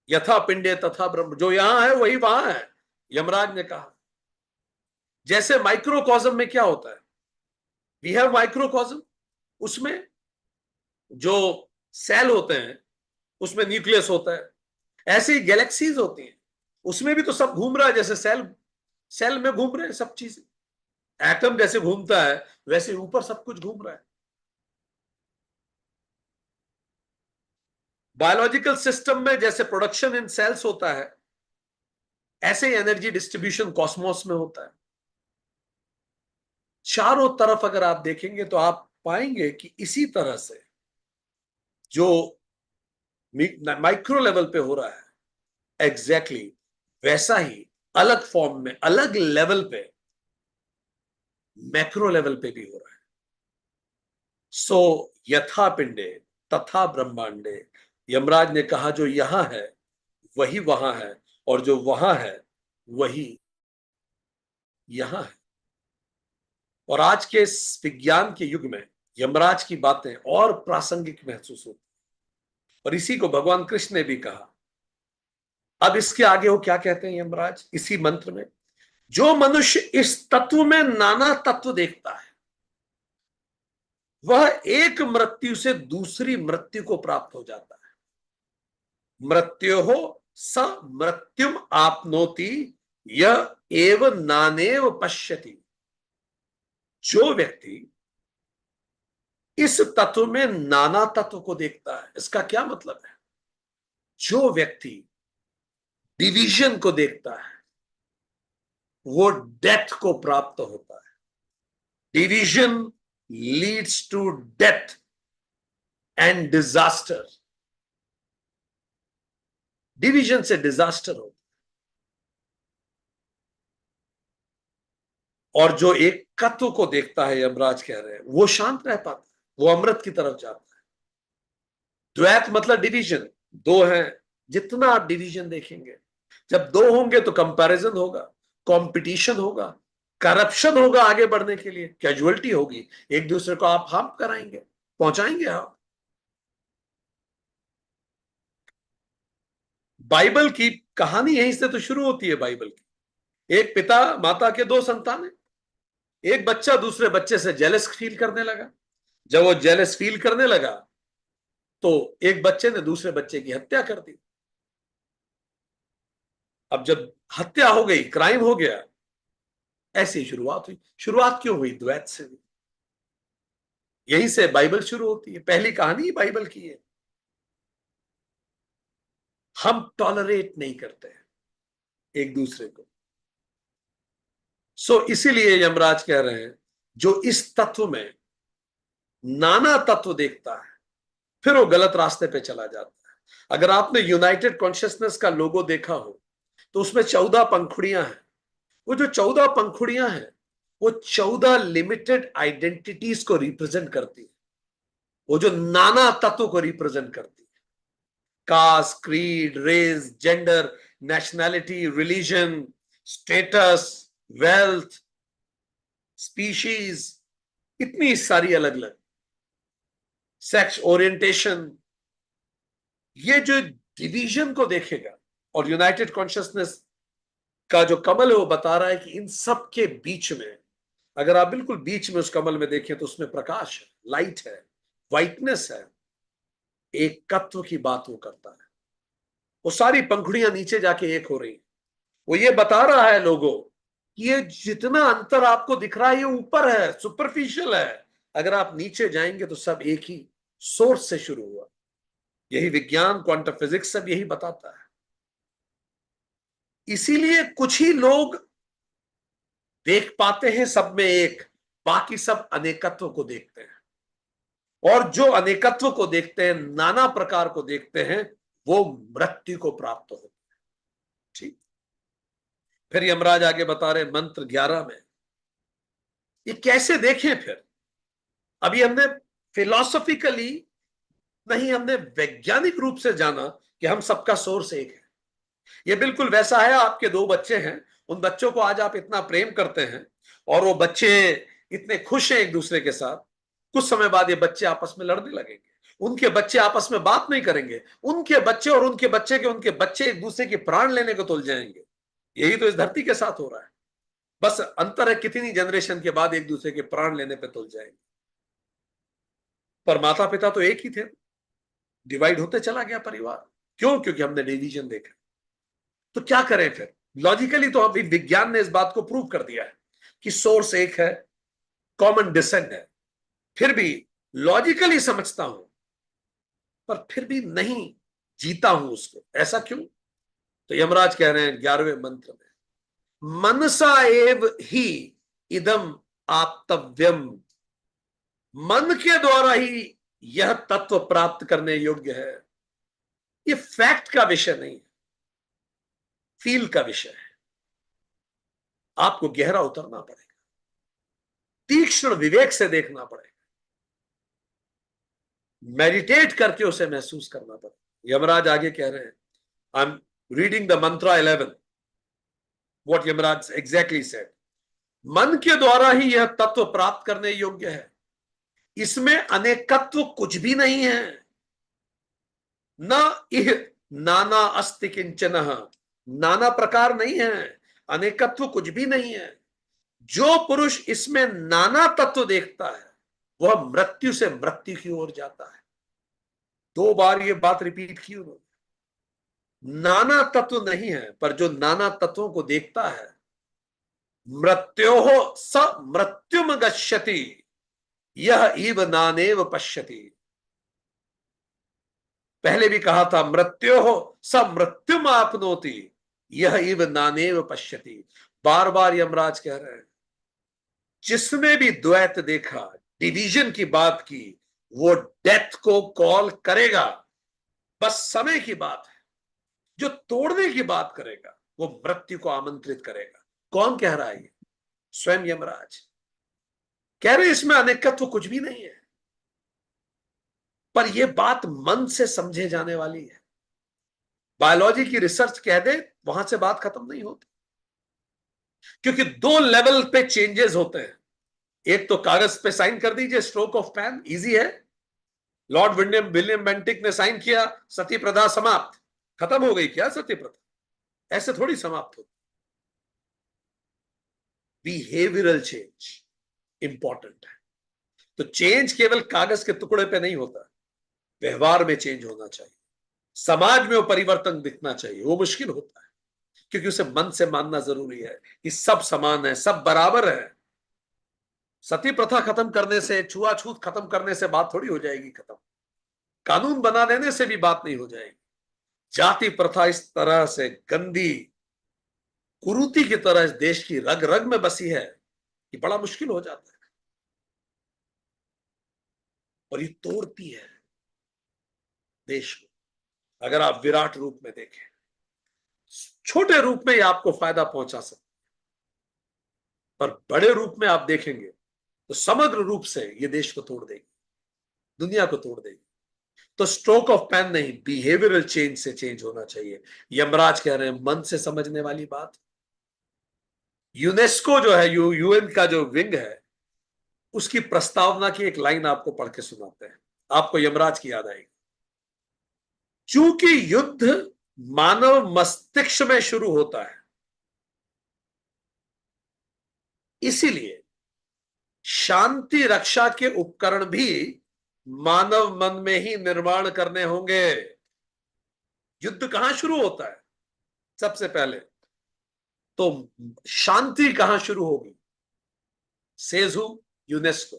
[SPEAKER 2] यथा पिंडे तथा ब्रह्म, जो यहां है वही वहां है, यमराज ने कहा। जैसे माइक्रोकॉज्म में क्या होता है, वी हैव माइक्रोकॉज्म, उसमें जो सेल होते हैं उसमें न्यूक्लियस होता है। ऐसे ही गैलेक्सीज होती हैं, उसमें भी तो सब घूम रहा है, जैसे सेल सेल में घूम रहे हैं सब चीजें। एटम जैसे घूमता है वैसे ऊपर सब कुछ घूम रहा है। बायोलॉजिकल सिस्टम में जैसे प्रोडक्शन इन सेल्स होता है, ऐसे ही एनर्जी डिस्ट्रीब्यूशन कॉस्मोस में होता है। चारों तरफ अगर आप देखेंगे तो आप पाएंगे कि इसी तरह से जो माइक्रो लेवल पे हो रहा है, एग्जैक्टली वैसा ही अलग फॉर्म में अलग लेवल पे मैक्रो लेवल पे भी हो रहा है। सो यथा पिंडे तथा ब्रह्मांडे, यमराज ने कहा जो यहां है वही वहां है, और जो वहां है वही यहां है। और आज के इस विज्ञान के युग में यमराज की बातें और प्रासंगिक महसूस होती, और इसी को भगवान कृष्ण ने भी कहा। अब इसके आगे वो क्या कहते हैं यमराज इसी मंत्र में, जो मनुष्य इस तत्व में नाना तत्व देखता है वह एक मृत्यु से दूसरी मृत्यु को प्राप्त हो जाता है। मृत्योः स मृत्युम आपनोति यह एव नानेव पश्यति। जो व्यक्ति इस तत्व में नाना तत्व को देखता है, इसका क्या मतलब है? जो व्यक्ति डिवीजन को देखता है वो डेथ को प्राप्त होता है। Division leads to death and disaster. Division से डिजास्टर होता है। और जो एक तत्व को देखता है, यमराज कह रहे हैं, वो शांत रह पाता है, वो अमृत की तरफ जाता है। द्वैत मतलब डिवीजन, दो हैं। जितना आप डिवीजन देखेंगे, जब दो होंगे तो कंपैरिजन होगा, कंपटीशन होगा, करप्शन होगा, आगे बढ़ने के लिए कैजुअलिटी होगी, एक दूसरे को आप हार्म कराएंगे, पहुंचाएंगे आप। बाइबल की कहानी यहीं से तो शुरू होती है। बाइबल की एक पिता माता के दो संतान है, एक बच्चा दूसरे बच्चे से जेलस फील करने लगा। जब वो जेलस फील करने लगा तो एक बच्चे ने दूसरे बच्चे की हत्या कर दी। अब जब हत्या हो गई, क्राइम हो गया, ऐसी शुरुआत हुई। शुरुआत क्यों हुई? द्वैत से हुई। यहीं से बाइबल शुरू होती है, पहली कहानी ही बाइबल की है। हम टॉलरेट नहीं करते हैं एक दूसरे को। इसीलिए यमराज कह रहे हैं, जो इस तत्व में नाना तत्व देखता है फिर वो गलत रास्ते पे चला जाता है। अगर आपने यूनाइटेड कॉन्शियसनेस का लोगो देखा हो तो उसमें 14 पंखुड़ियां हैं। वो जो 14 पंखुड़ियां हैं वो 14 लिमिटेड आइडेंटिटीज को रिप्रेजेंट करती है। वो जो नाना तत्व को रिप्रेजेंट करती है, caste, creed, race, gender, nationality, religion, status, wealth, species, इतनी सारी अलग अलग, सेक्स ओरिएंटेशन, ये जो डिवीजन को देखेगा। और यूनाइटेड कॉन्शियसनेस का जो कमल है वो बता रहा है कि इन सब के बीच में, अगर आप बिल्कुल बीच में उस कमल में देखें तो उसमें प्रकाश है, लाइट है, वाइटनेस है, एक तत्व की बात वो करता है। वो सारी पंखुड़ियां नीचे जाके एक हो रही। वो ये बता रहा है लोगों कि ये जितना अंतर आपको दिख रहा है ये ऊपर है, सुपरफिशियल है। अगर आप नीचे जाएंगे तो सब एक ही सोर्स से शुरू हुआ। यही विज्ञान, क्वांटम फिजिक्स सब यही बताता है। इसीलिए कुछ ही लोग देख पाते हैं सब में एक, बाकी सब अनेकत्व को देखते हैं। और जो अनेकत्व को देखते हैं, नाना प्रकार को देखते हैं, वो मृत्यु को प्राप्त होते हैं। ठीक। फिर यमराज आगे बता रहे मंत्र 11 में ये कैसे देखें। फिर अभी हमने फिलॉसफिकली नहीं, हमने वैज्ञानिक रूप से जाना कि हम सबका सोर्स एक है। ये बिल्कुल वैसा है, आपके दो बच्चे हैं, उन बच्चों को आज आप इतना प्रेम करते हैं और वो बच्चे इतने खुश हैं एक दूसरे के साथ। कुछ समय बाद ये बच्चे आपस में लड़ने लगेंगे, उनके बच्चे आपस में बात नहीं करेंगे, उनके बच्चे और उनके बच्चे के उनके बच्चे एक दूसरे के प्राण लेने को तुल जाएंगे। यही तो इस धरती के साथ हो रहा है। बस अंतर है कितनी जनरेशन के बाद एक दूसरे के प्राण लेने पे तुल जाएंगे। पर माता पिता तो एक ही थे, डिवाइड होते चला गया परिवार। क्यों? क्योंकि हमने डिवीजन देखा। तो क्या करें फिर? लॉजिकली तो अभी विज्ञान ने इस बात को प्रूव कर दिया है कि सोर्स एक है, कॉमन डिसेंट है। फिर भी लॉजिकली समझता हूं, पर फिर भी नहीं जीता हूं उसको। ऐसा क्यों? तो यमराज कह रहे हैं 11वें मंत्र में, मनसा एव ही इदम आप्तव्यम। मन के द्वारा ही यह तत्व प्राप्त करने योग्य है। ये फैक्ट का विषय नहीं है, फील का विषय है। आपको गहरा उतरना पड़ेगा, तीक्ष्ण विवेक से देखना पड़ेगा, मेडिटेट करके उसे महसूस करना पड़ेगा। यमराज आगे कह रहे हैं, I am reading the Mantra 11, what Yamraj exactly said. मन के द्वारा ही यह तत्व प्राप्त करने योग्य है। इसमें अनेकत्व कुछ भी नहीं है। न इह नाना अस्ति किंचन, नाना प्रकार नहीं है, अनेकत्व कुछ भी नहीं है। जो पुरुष इसमें नाना तत्व देखता है वह मृत्यु से मृत्यु की ओर जाता है। 2 बार ये बात रिपीट की उन्होंने। नाना तत्व नहीं है, पर जो नाना तत्वों को देखता है, मृत्योः स मृत्युम गच्छति यह इव नानेव पश्यति। पहले भी कहा था, मृत्योः स मृत्युम आपनोति यह इव नानेव पश्यति। बार बार यमराज कह रहे हैं, जिसने भी द्वैत देखा, डिवीजन की बात की, वो डेथ को कॉल करेगा। बस समय की बात है। जो तोड़ने की बात करेगा वो मृत्यु को आमंत्रित करेगा। कौन कह रहा है? ये स्वयं यमराज कह रहे इसमें अनेकत्व कुछ भी नहीं है। पर यह बात मन से समझे जाने वाली है। बायोलॉजी की रिसर्च कह दे वहां से बात खत्म नहीं होती, क्योंकि 2 लेवल पे चेंजेस होते हैं। एक तो कागज पे साइन कर दीजिए, स्ट्रोक ऑफ पेन, इजी है। लॉर्ड विलियम बेंटिक ने साइन किया, सती प्रथा समाप्त, खत्म हो गई। क्या सती प्रथा? ऐसे थोड़ी समाप्त होती। बिहेवियरल चेंज इंपॉर्टेंट है। तो चेंज केवल कागज के टुकड़े पे नहीं होता, व्यवहार में चेंज होना चाहिए, समाज में वो परिवर्तन दिखना चाहिए। वो मुश्किल होता है क्योंकि उसे मन से मानना जरूरी है कि सब समान है, सब बराबर है, सती प्रथा खत्म करने से, छुआछूत खत्म करने से बात थोड़ी हो जाएगी खत्म। कानून बना देने से भी बात नहीं हो जाएगी। जाति प्रथा इस तरह से गंदी कुरीति की तरह इस देश की रग रग में बसी है कि बड़ा मुश्किल हो जाता है। और ये तोड़ती है देश को। अगर आप विराट रूप में देखें, छोटे रूप में ये आपको फायदा पहुंचा सकते, पर बड़े रूप में आप देखेंगे तो समग्र रूप से ये देश को तोड़ देगी, दुनिया को तोड़ देगी। तो स्ट्रोक ऑफ पेन नहीं, बिहेवियरल चेंज से चेंज होना चाहिए। यमराज कह रहे हैं मन से समझने वाली बात। यूनेस्को जो है, यूएन का जो विंग है, उसकी प्रस्तावना की एक लाइन आपको पढ़ के सुनाते हैं, आपको यमराज की याद आएगी। चूंकि युद्ध मानव मस्तिष्क में शुरू होता है, इसीलिए शांति रक्षा के उपकरण भी मानव मन में ही निर्माण करने होंगे। युद्ध कहां शुरू होता है? सबसे पहले तो शांति कहां शुरू होगी? सेजू यूनेस्को,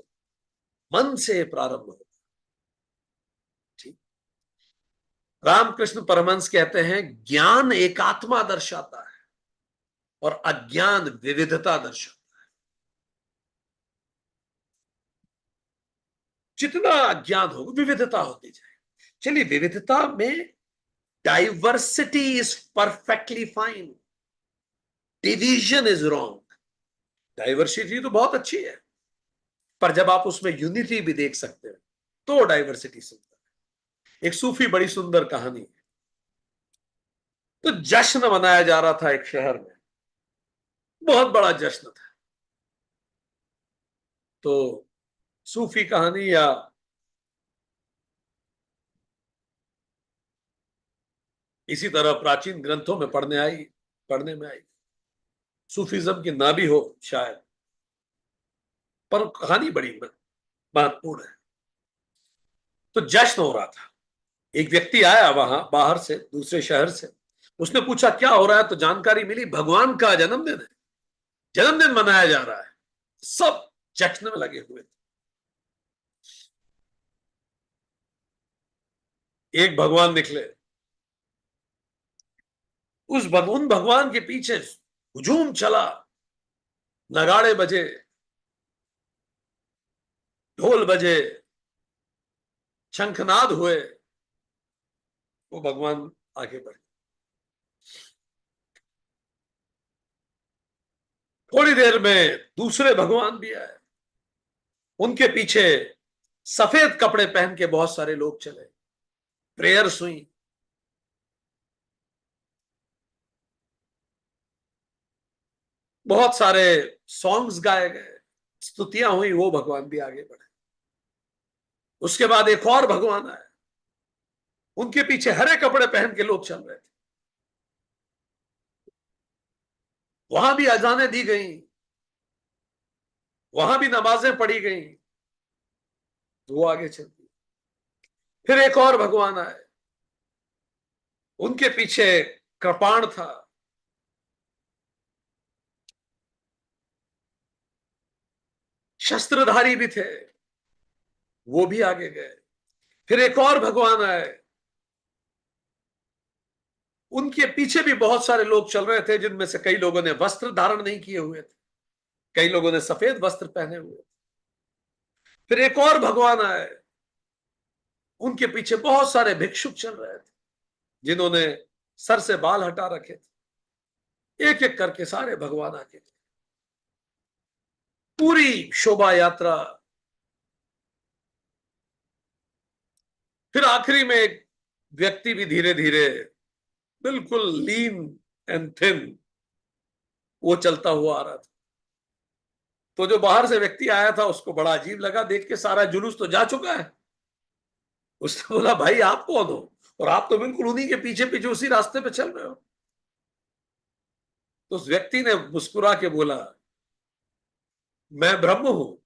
[SPEAKER 2] मन से प्रारंभ होगा। ठीक। रामकृष्ण परमहंस कहते हैं ज्ञान एकात्मा दर्शाता है और अज्ञान विविधता दर्शाता है। जितना अज्ञान होगा विविधता होती जाए। चलिए, विविधता में diversity is perfectly fine, division is wrong. Diversity तो बहुत अच्छी है, पर जब आप उसमें यूनिटी भी देख सकते हैं तो डाइवर्सिटी सुंदर है। एक सूफी बड़ी सुंदर कहानी है। तो जश्न मनाया जा रहा था एक शहर में, बहुत बड़ा जश्न था। तो सूफी कहानी या इसी तरह प्राचीन ग्रंथों में पढ़ने में आई, सूफीज्म की ना भी हो शायद, पर कहानी बड़ी महत्वपूर्ण है। तो जश्न हो रहा था, एक व्यक्ति आया वहां बाहर से, दूसरे शहर से। उसने पूछा क्या हो रहा है, तो जानकारी मिली भगवान का जन्मदिन है, जन्मदिन मनाया जा रहा है। सब जश्न में लगे हुए थे। एक भगवान निकले, उन भगवान के पीछे हुजूम चला, नगाड़े बजे, ढोल बजे, शंखनाद हुए। वो भगवान आगे बढ़े। थोड़ी देर में दूसरे भगवान भी आए, उनके पीछे सफेद कपड़े पहन के बहुत सारे लोग चले, प्रेयर्स हुई। बहुत सारे सॉन्ग्स गाए गए, स्तुतियां हुई, वो भगवान भी आगे बढ़े। उसके बाद एक और भगवान आए, उनके पीछे हरे कपड़े पहन के लोग चल रहे थे। वहां भी अजानें दी गई, वहां भी नमाजें पढ़ी गई, तो वो आगे चल दिए। फिर एक और भगवान आए, उनके पीछे कृपाण था, शस्त्रधारी भी थे, वो भी आगे गए। फिर एक और भगवान आए, उनके पीछे भी बहुत सारे लोग चल रहे थे, जिनमें से कई लोगों ने वस्त्र धारण नहीं किए हुए थे, कई लोगों ने सफेद वस्त्र पहने हुए थे। फिर एक और भगवान आए, उनके पीछे बहुत सारे भिक्षुक चल रहे थे, जिन्होंने सर से बाल हटा रखे थे। एक एक करके सारे भगवान आके पूरी शोभा यात्रा। फिर आखिरी में एक व्यक्ति भी धीरे धीरे, बिल्कुल लीन एंड थिन, वो चलता हुआ आ रहा था। तो जो बाहर से व्यक्ति आया था उसको बड़ा अजीब लगा देख के, सारा जुलूस तो जा चुका है। उसने बोला भाई आप कौन हो, और आप तो बिल्कुल उन्हीं के पीछे पीछे उसी रास्ते पे चल रहे हो। तो उस व्यक्ति ने मुस्कुरा के बोला मैं ब्रह्म हूं,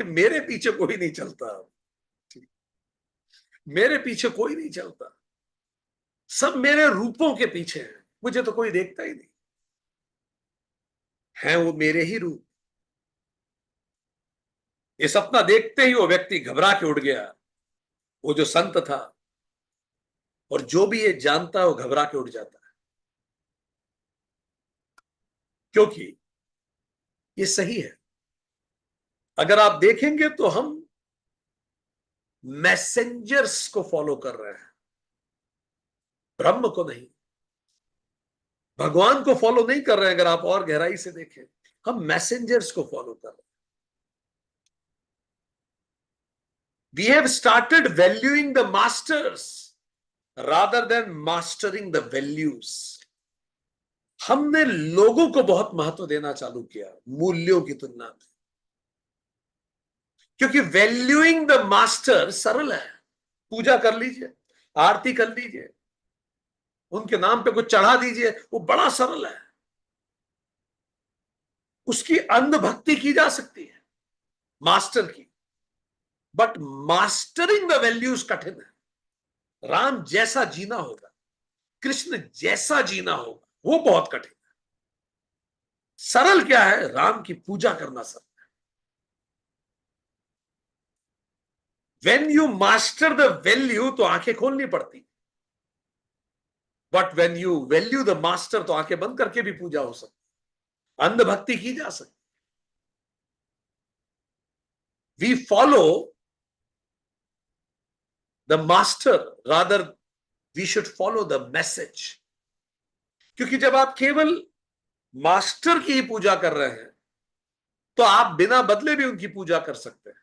[SPEAKER 2] मेरे पीछे कोई नहीं चलता, मेरे पीछे कोई नहीं चलता, सब मेरे रूपों के पीछे हैं, मुझे तो कोई देखता ही नहीं है, वो मेरे ही रूप। ये सपना देखते ही वो व्यक्ति घबरा के उठ गया। वो जो संत था, और जो भी ये जानता है वो घबरा के उठ जाता है, क्योंकि ये सही है। अगर आप देखेंगे तो हम मैसेंजर्स को फॉलो कर रहे हैं, ब्रह्म को नहीं, भगवान को फॉलो नहीं कर रहे हैं। अगर आप और गहराई से देखें, हम मैसेंजर्स को फॉलो कर रहे हैं। We have started valuing the masters rather than mastering the values. हमने लोगों को बहुत महत्व देना चालू किया मूल्यों की तुलना में, क्योंकि वैल्यूइंग द मास्टर सरल है। पूजा कर लीजिए, आरती कर लीजिए, उनके नाम पे कुछ चढ़ा दीजिए, वो बड़ा सरल है। उसकी अंध भक्ति की जा सकती है, मास्टर की, बट मास्टरिंग द वैल्यूज कठिन है। राम जैसा जीना होगा, कृष्ण जैसा जीना होगा, वो बहुत कठिन है। सरल क्या है? राम की पूजा करना सरल। When you master the value तो आंखें खोलनी पड़ती, but when you value the master तो आंखें बंद करके भी पूजा हो सकती, अंध भक्ति की जा सकती। We follow the master rather we should follow the message. क्योंकि जब आप केवल मास्टर की ही पूजा कर रहे हैं तो आप बिना बदले भी उनकी पूजा कर सकते हैं,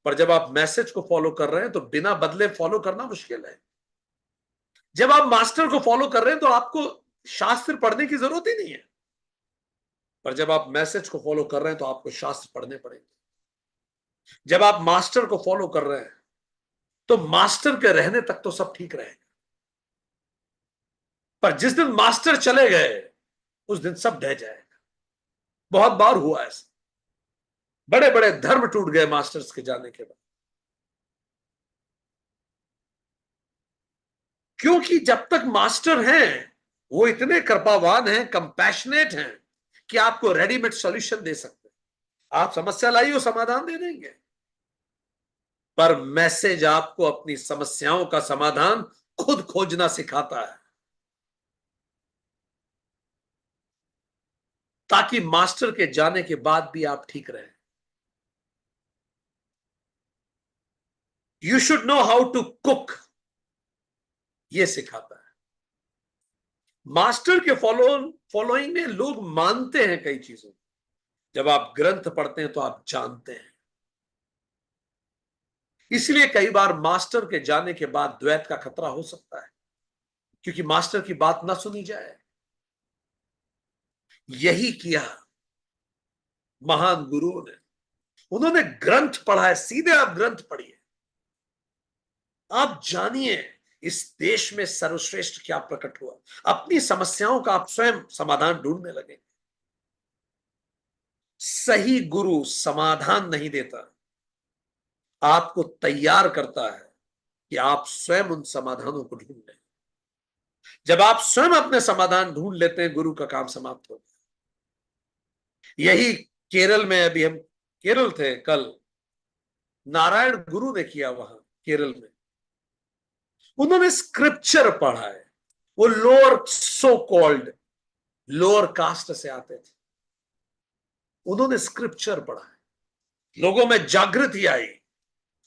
[SPEAKER 2] पर जब आप मैसेज को फॉलो कर रहे हैं तो बिना बदले फॉलो करना मुश्किल है। जब आप मास्टर को फॉलो कर रहे हैं तो आपको शास्त्र पढ़ने की जरूरत ही नहीं है, पर जब आप मैसेज को फॉलो कर रहे हैं तो आपको शास्त्र पढ़ने पड़ेंगे। जब आप मास्टर को फॉलो कर रहे हैं तो मास्टर के रहने तक तो सब ठीक रहेगा, पर जिस दिन मास्टर चले गए उस दिन सब ढह जाएगा। बहुत बार हुआ ऐसा, बड़े बड़े धर्म टूट गए मास्टर्स के जाने के बाद, क्योंकि जब तक मास्टर हैं वो इतने कृपावान हैं, कंपैशनेट हैं कि आपको रेडीमेड सॉल्यूशन दे सकते हैं। आप समस्या लाइए, वो समाधान दे देंगे, पर मैसेज आपको अपनी समस्याओं का समाधान खुद खोजना सिखाता है, ताकि मास्टर के जाने के बाद भी आप ठीक रहें। You should know how to cook, ये सिखाता है। मास्टर के फॉलोइंग में लोग मानते हैं कई चीजों। जब आप ग्रंथ पढ़ते हैं तो आप जानते हैं। इसलिए कई बार मास्टर के जाने के बाद द्वैत का खतरा हो सकता है, क्योंकि मास्टर की बात ना सुनी जाए। यही किया महान गुरुओं ने। उन्होंने ग्रंथ पढ़ा है, सीधे आप ग्रंथ पढ़िए, आप जानिए इस देश में सर्वश्रेष्ठ क्या प्रकट हुआ। अपनी समस्याओं का आप स्वयं समाधान ढूंढने लगे। सही गुरु समाधान नहीं देता, आपको तैयार करता है कि आप स्वयं उन समाधानों को ढूंढ लें। जब आप स्वयं अपने समाधान ढूंढ लेते हैं, गुरु का काम समाप्त हो गया। यही केरल में, अभी हम केरल थे कल, नारायण गुरु ने किया वहां केरल में। उन्होंने स्क्रिप्चर पढ़ा है। वो lower so called lower caste से आते थे, उन्होंने स्क्रिप्चर पढ़ा है। लोगों में जागृति आई,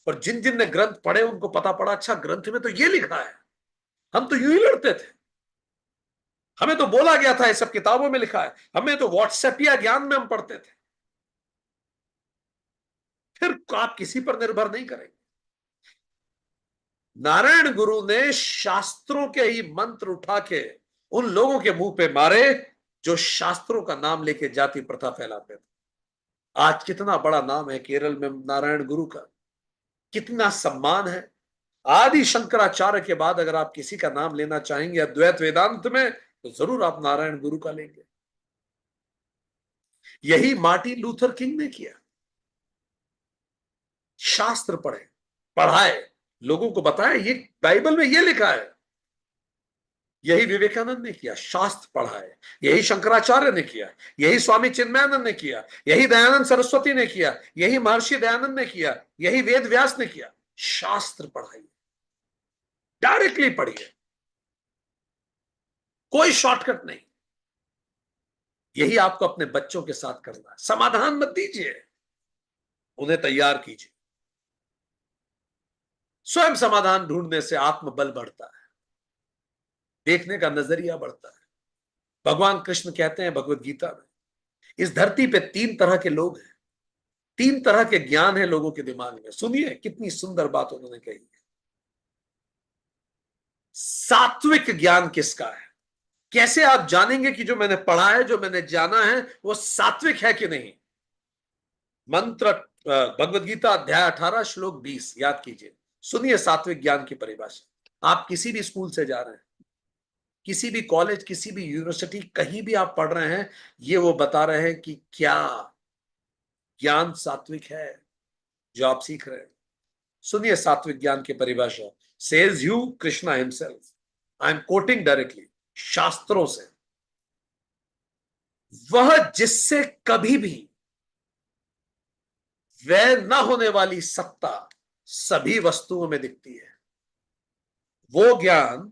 [SPEAKER 2] और जिन जिन ने ग्रंथ पढ़े उनको पता पड़ा, अच्छा ग्रंथ में तो ये लिखा है, हम तो यूं ही लड़ते थे, हमें तो बोला गया था, ये सब किताबों में लिखा है, हमें तो व्हाट्सएपिया ज्ञान में हम पढ़ते थे। फिर आप किसी पर निर्भर नहीं करेंगे। नारायण गुरु ने शास्त्रों के ही मंत्र उठा के उन लोगों के मुंह पे मारे जो शास्त्रों का नाम लेके जाति प्रथा फैलाते थे। आज कितना बड़ा नाम है केरल में नारायण गुरु का, कितना सम्मान है। आदि शंकराचार्य के बाद अगर आप किसी का नाम लेना चाहेंगे अद्वैत वेदांत में, तो जरूर आप नारायण गुरु का लेंगे। यही मार्टिन लूथर किंग ने किया। शास्त्र पढ़े, पढ़ाए, लोगों को बताया ये बाइबल में ये लिखा है, यही विवेकानंद ने किया, शास्त्र पढ़ा है। यही शंकराचार्य ने किया, यही स्वामी चिन्मयानंद ने किया, यही दयानंद सरस्वती ने किया, यही महर्षि दयानंद ने किया, यही वेद व्यास ने किया। शास्त्र पढ़ाइए, डायरेक्टली पढ़िए, कोई शॉर्टकट नहीं। यही आपको अपने बच्चों के साथ करना है। समाधान मत दीजिए, उन्हें तैयार कीजिए। स्वयं समाधान ढूंढने से आत्मबल बढ़ता है, देखने का नजरिया बढ़ता है। भगवान कृष्ण कहते हैं भगवत गीता में, इस धरती पे 3 तरह के लोग हैं, 3 तरह के ज्ञान है लोगों के दिमाग में। सुनिए कितनी सुंदर बात उन्होंने कही है। सात्विक ज्ञान किसका है? कैसे आप जानेंगे कि जो मैंने पढ़ा है, जो मैंने जाना है, वो सात्विक है कि नहीं? मंत्र भगवत गीता अध्याय 18 श्लोक 20 याद कीजिए। सुनिए सात्विक ज्ञान की परिभाषा। आप किसी भी स्कूल से जा रहे हैं, किसी भी कॉलेज, किसी भी यूनिवर्सिटी, कहीं भी आप पढ़ रहे हैं, ये वो बता रहे हैं कि क्या ज्ञान सात्विक है जो आप सीख रहे हैं। सुनिए सात्विक ज्ञान की परिभाषा। Says you Krishna himself, I am quoting directly शास्त्रों से, वह जिससे कभी भी वह न होने वाली सत्ता सभी वस्तुओं में दिखती है। वो ज्ञान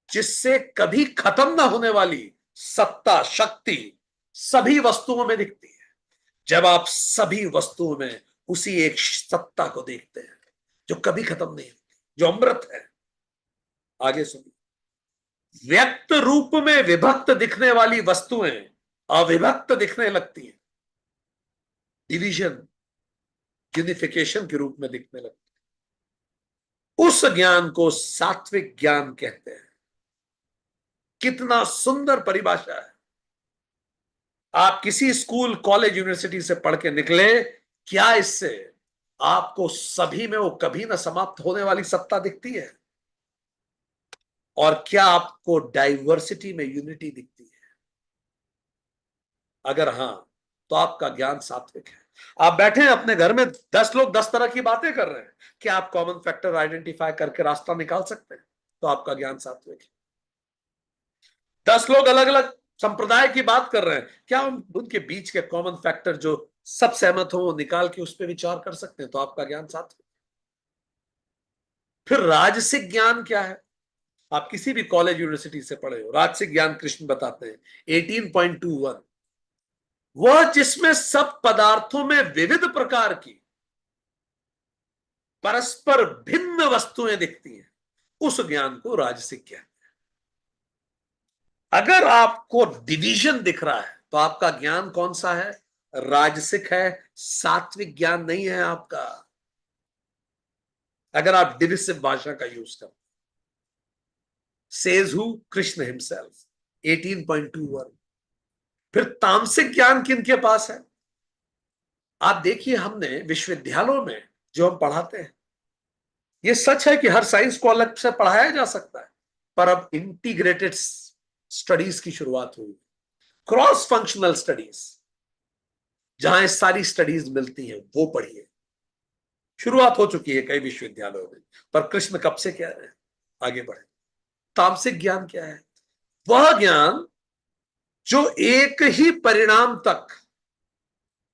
[SPEAKER 2] जिससे कभी खत्म ना होने वाली सत्ता, शक्ति सभी वस्तुओं में दिखती है। जब आप सभी वस्तुओं में उसी एक सत्ता को देखते हैं जो कभी खत्म नहीं होती, जो अमृत है। आगे सुनिए, व्यक्त रूप में विभक्त दिखने वाली वस्तुएं अविभक्त दिखने लगती हैं, डिवीजन, यूनिफिकेशन के रूप में दिखने लगती है। उस ज्ञान को सात्विक ज्ञान कहते हैं। कितना सुंदर परिभाषा है। आप किसी स्कूल, कॉलेज, यूनिवर्सिटी से पढ़ के निकले, क्या इससे आपको सभी में वो कभी ना समाप्त होने वाली सत्ता दिखती है? और क्या आपको डाइवर्सिटी में यूनिटी दिखती है? अगर हां, तो आपका ज्ञान सात्विक है। आप बैठे हैं अपने घर में, 10 लोग 10 तरह की बातें कर रहे हैं, क्या आप कॉमन फैक्टर आइडेंटिफाई करके रास्ता निकाल सकते हैं? तो आपका ज्ञान सात्विक है। 10 लोग अलग अलग संप्रदाय की बात कर रहे हैं, क्या उनके बीच के कॉमन फैक्टर जो सब सहमत हो वो निकाल के उस पर विचार कर सकते हैं? तो आपका ज्ञान सात्विक। फिर राजसिक ज्ञान क्या है? आप किसी भी कॉलेज, यूनिवर्सिटी से पढ़े हो, राजसिक ज्ञान कृष्ण बताते हैं 18.21, वह जिसमें सब पदार्थों में विविध प्रकार की परस्पर भिन्न वस्तुएं दिखती हैं, उस ज्ञान को राजसिक ज्ञान। अगर आपको डिवीजन दिख रहा है तो आपका ज्ञान कौन सा है? राजसिक है, सात्विक ज्ञान नहीं है आपका। अगर आप डिविसिव भाषा का यूज करते, सेज हु कृष्ण हिमसेल्फ 18.21। फिर तामसिक ज्ञान किनके पास है? आप देखिए, हमने विश्वविद्यालयों में जो हम पढ़ाते हैं, ये सच है कि हर साइंस को अलग से पढ़ाया जा सकता है, पर अब इंटीग्रेटेड स्टडीज की शुरुआत हुई, क्रॉस फंक्शनल स्टडीज, जहां सारी स्टडीज मिलती हैं, वो पढ़िए। शुरुआत हो चुकी है कई विश्वविद्यालयों में, पर कृष्ण कब से कह रहे हैं आगे बढ़े। तामसिक ज्ञान क्या है? वह ज्ञान जो एक ही परिणाम तक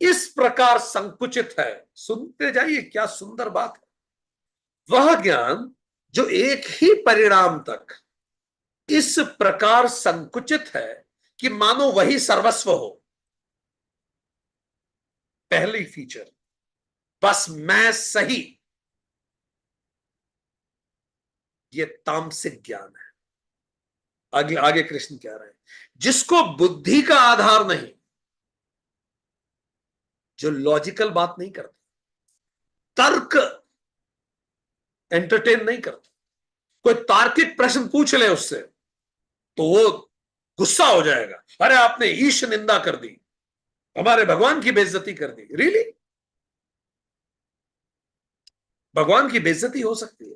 [SPEAKER 2] इस प्रकार संकुचित है। सुनते जाइए, क्या सुंदर बात है। वह ज्ञान जो एक ही परिणाम तक इस प्रकार संकुचित है कि मानो वही सर्वस्व हो। पहली फीचर, बस मैं सही, ये तामसिक ज्ञान है। आगे आगे कृष्ण कह रहे हैं, जिसको बुद्धि का आधार नहीं, जो लॉजिकल बात नहीं करते, तर्क एंटरटेन नहीं करते, कोई तार्किक प्रश्न पूछ ले उससे तो वो गुस्सा हो जाएगा, अरे आपने ईश निंदा कर दी, हमारे भगवान की बेइज्जती कर दी। रियली? भगवान की बेइज्जती हो सकती है?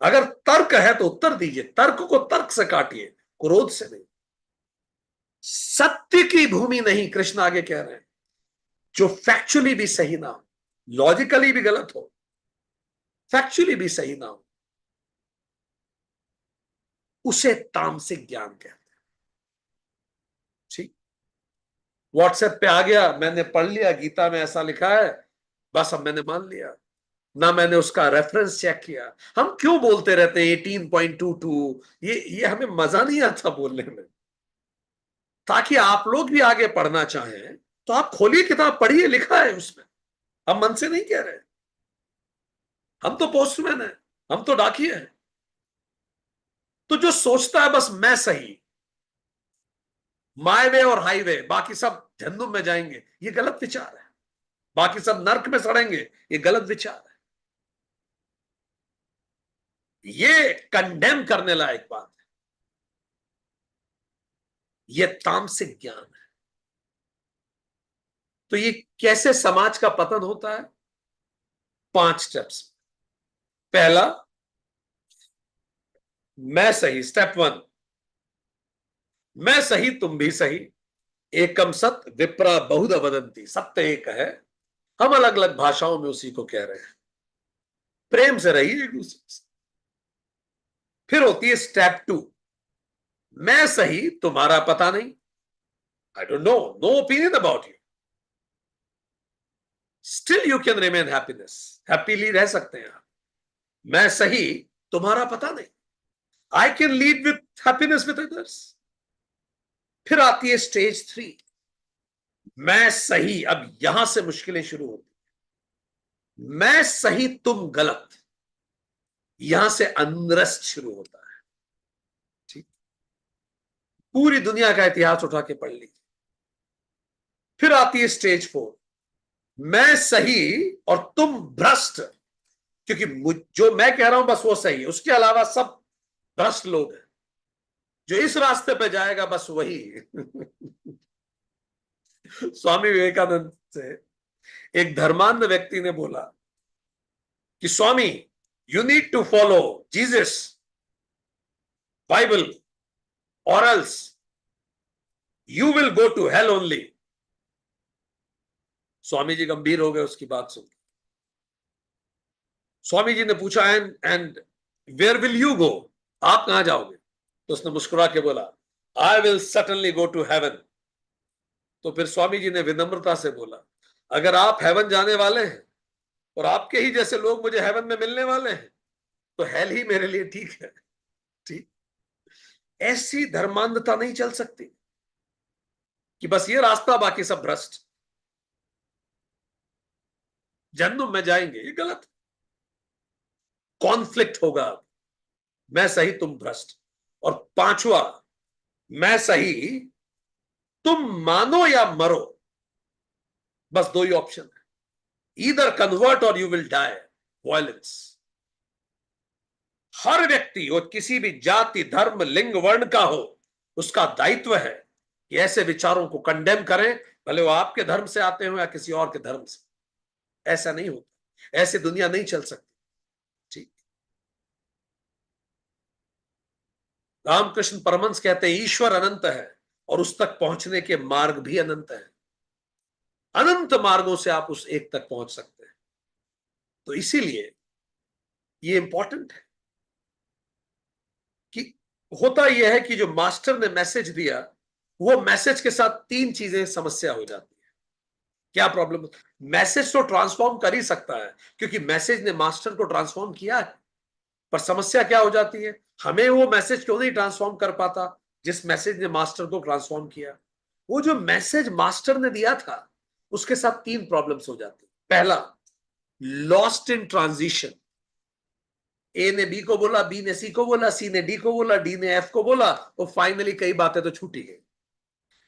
[SPEAKER 2] अगर तर्क है तो उत्तर दीजिए, तर्क को तर्क से काटिए, क्रोध से नहीं। सत्य की भूमि नहीं, कृष्ण आगे कह रहे हैं, जो फैक्चुअली भी सही ना हो, लॉजिकली भी गलत हो, फैक्चुअली भी सही ना हो, उसे तामसिक ज्ञान कहते हैं। ठीक, व्हाट्सएप पे आ गया, मैंने पढ़ लिया गीता में ऐसा लिखा है, बस अब मैंने मान लिया, ना मैंने उसका रेफरेंस चेक किया। हम क्यों बोलते रहते हैं 18.22, ये हमें मजा नहीं आता बोलने में। ताकि आप लोग भी आगे पढ़ना चाहें तो आप खोलिए किताब, पढ़िए, लिखा है उसमें। हम मन से नहीं कह रहे, हम तो पोस्टमैन है, हम तो डाकिए हैं। तो जो सोचता है बस मैं सही, माय वे और हाईवे, बाकी सब जहन्नुम में जाएंगे, ये गलत विचार है। बाकी सब नर्क में सड़ेंगे, ये गलत विचार है। ये कंडेम करने लायक बात है। ये तामसिक ज्ञान है। तो ये कैसे समाज का पतन होता है? 5 स्टेप्स। पहला, मैं सही, स्टेप 1, मैं सही तुम भी सही, एकम सत विप्रा बहुधा वदंती, सत्य एक है, हम अलग अलग भाषाओं में उसी को कह रहे हैं। प्रेम से रहिए एक दूसरे से। फिर होती है स्टेप 2, मैं सही तुम्हारा पता नहीं, I don't know, no opinion about you, still you can remain happiness, happily रह सकते हैं आप। मैं सही तुम्हारा पता नहीं, I can lead with happiness with others. फिर आती है स्टेज 3, मैं सही, अब यहां से मुश्किलें शुरू होती, मैं सही तुम गलत, यहां से अनरेस्ट शुरू होता है। ठीक, पूरी दुनिया का इतिहास उठा के पढ़ लीजिए। फिर आती है स्टेज 4, मैं सही और तुम भ्रष्ट, क्योंकि जो मैं कह रहा हूं बस वो सही है, उसके अलावा सब भ्रष्ट लोग हैं। जो इस रास्ते पे जाएगा बस वही स्वामी विवेकानंद से एक धर्मांध व्यक्ति ने बोला कि Swami, you need to follow Jesus, Bible, और else you will go to hell only. Swami ji गंभीर हो गए उसकी बात सुन। स्वामी जी ने पूछा, and where will you go, आप कहां जाओगे? तो उसने मुस्कुरा के बोला, I will certainly go to heaven. तो फिर स्वामी जी ने विनम्रता से बोला, अगर आप हेवन जाने वाले हैं और आपके ही जैसे लोग मुझे हेवन में मिलने वाले हैं तो हेल ही मेरे लिए ठीक है। ठीक, ऐसी धर्मांधता नहीं चल सकती कि बस ये रास्ता, बाकी सब भ्रष्ट, जहन्नुम में जाएंगे, ये गलत। कॉन्फ्लिक्ट होगा, मैं सही तुम भ्रष्ट। और 5वां, मैं सही तुम मानो या मरो, बस 2 ही ऑप्शन है, ईदर कन्वर्ट और यू विल डाई वायलेंस। हर व्यक्ति, वो किसी भी जाति, धर्म, लिंग, वर्ण का हो, उसका दायित्व है कि ऐसे विचारों को कंडेम करें, भले वो आपके धर्म से आते हो या किसी और के धर्म से। ऐसा नहीं होता, ऐसी दुनिया नहीं चल सकती। ठीक, रामकृष्ण परमहंस कहते हैं ईश्वर अनंत है और उस तक पहुंचने के मार्ग भी अनंत है। अनंत मार्गों से आप उस एक तक पहुंच सकते हैं। तो इसीलिए ये इंपॉर्टेंट है कि होता यह है कि जो मास्टर ने मैसेज दिया, वो मैसेज के साथ 3 चीजें समस्या हो जाती है। क्या प्रॉब्लम? मैसेज तो ट्रांसफॉर्म कर ही सकता है, क्योंकि मैसेज ने मास्टर को ट्रांसफॉर्म किया है। पर समस्या क्या हो जाती है, हमें वो मैसेज क्यों नहीं ट्रांसफॉर्म कर पाता जिस मैसेज ने मास्टर को ट्रांसफॉर्म किया? वो जो मैसेज मास्टर ने दिया था, उसके साथ 3 प्रॉब्लम्स हो जाती। पहला, लॉस्ट इन ट्रांजिशन। ए ने बी को बोला, बी ने सी को बोला, सी ने डी को बोला, डी ने एफ को बोला, और फाइनली कई बातें तो छूटी गई।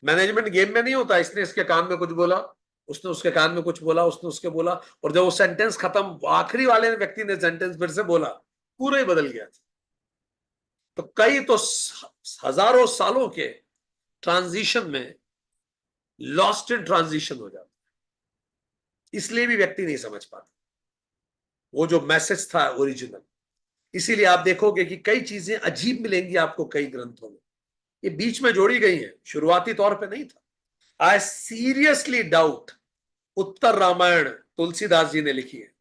[SPEAKER 2] मैनेजमेंट गेम में नहीं होता, इसने इसके कान में कुछ बोला, उसने उसके कान में कुछ बोला, उसने उसके बोला, और जब वो सेंटेंस खत्म, आखिरी वाले व्यक्ति ने सेंटेंस फिर से बोला, पूरा ही बदल गया। तो कई तो हजारों सालों के ट्रांजिशन में लॉस्ट इन ट्रांजिशन हो जाता, इसलिए भी व्यक्ति नहीं समझ पाता वो जो मैसेज था ओरिजिनल। इसीलिए आप देखोगे कि कई चीजें अजीब मिलेंगी आपको कई ग्रंथों में, ये बीच में जोड़ी गई है, शुरुआती तौर पे नहीं था। आई सीरियसली डाउट, उत्तर रामायण तुलसीदास जी ने लिखी है,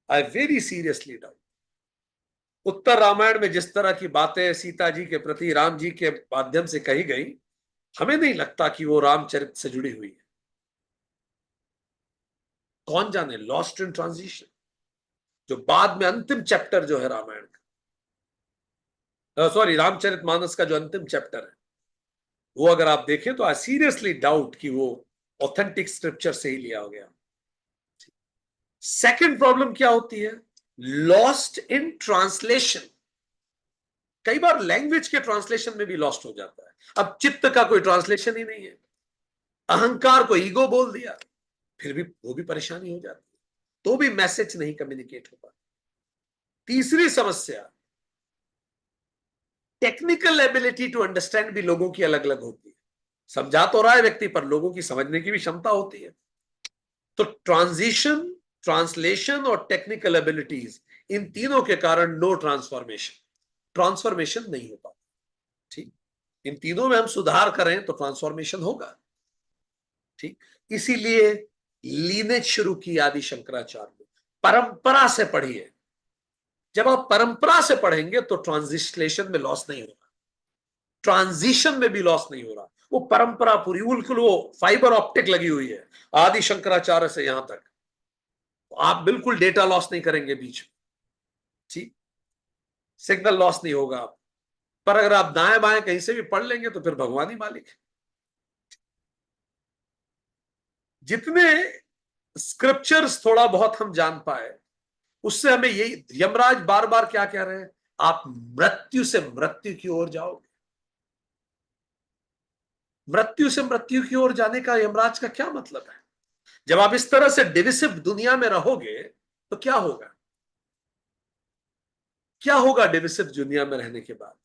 [SPEAKER 2] आई वेरी सीरियसली डाउट। उत्तर रामायण में जिस तरह की बातें सीता जी के प्रति राम जी के माध्यम से कही गई, हमें नहीं लगता कि वो रामचरित से जुड़ी हुई है। कौन जाने, लॉस्ट इन ट्रांजिशन, जो बाद में अंतिम चैप्टर जो है रामायण का, सॉरी रामचरित मानस का जो अंतिम चैप्टर है, वो अगर आप देखें तो आई सीरियसली डाउट कि वो ऑथेंटिक स्क्रिप्चर से ही लिया गया। सेकंड प्रॉब्लम क्या होती है? Lost in translation. कई बार लैंग्वेज के ट्रांसलेशन में भी लॉस्ट हो जाता है। अब चित्त का कोई ट्रांसलेशन ही नहीं है, अहंकार को ईगो बोल दिया, फिर भी वो भी परेशानी हो जाती है, तो भी मैसेज नहीं कम्युनिकेट हो पाता। तीसरी समस्या, टेक्निकल एबिलिटी टू अंडरस्टैंड भी लोगों की अलग अलग होती है। समझा तो रहा है व्यक्ति, पर लोगों की समझने की भी क्षमता होती है। तो ट्रांजिशन, ट्रांसलेशन और टेक्निकल एबिलिटीज, इन तीनों के कारण नो ट्रांसफॉर्मेशन, ट्रांसफॉर्मेशन नहीं हो पाता। ठीक, इन तीनों में हम सुधार करें तो ट्रांसफॉर्मेशन होगा। ठीक, इसीलिए लीनेज शुरू की आदि शंकराचार्य ने, परंपरा से पढ़िए। जब आप परंपरा से पढ़ेंगे तो ट्रांजिस्लेशन में लॉस नहीं होगा, ट्रांजिशन में भी लॉस नहीं हो रहा। वो परंपरा पूरी बिल्कुल वो फाइबर ऑप्टिक लगी हुई है आदि शंकराचार्य से यहां तक, आप बिल्कुल डेटा लॉस नहीं करेंगे बीच में। ठीक, सिग्नल लॉस नहीं होगा। पर अगर आप दाएं बाएं कहीं से भी पढ़ लेंगे तो फिर भगवान ही मालिक है। जितने स्क्रिप्चर्स थोड़ा बहुत हम जान पाए, उससे हमें यही, यमराज बार बार क्या कह रहे हैं? आप मृत्यु से मृत्यु की ओर जाओगे। मृत्यु से मृत्यु की ओर जाने का यमराज का क्या मतलब है? जब आप इस तरह से डिविसिव दुनिया में रहोगे तो क्या होगा? क्या होगा डिविसिव दुनिया में रहने के बाद?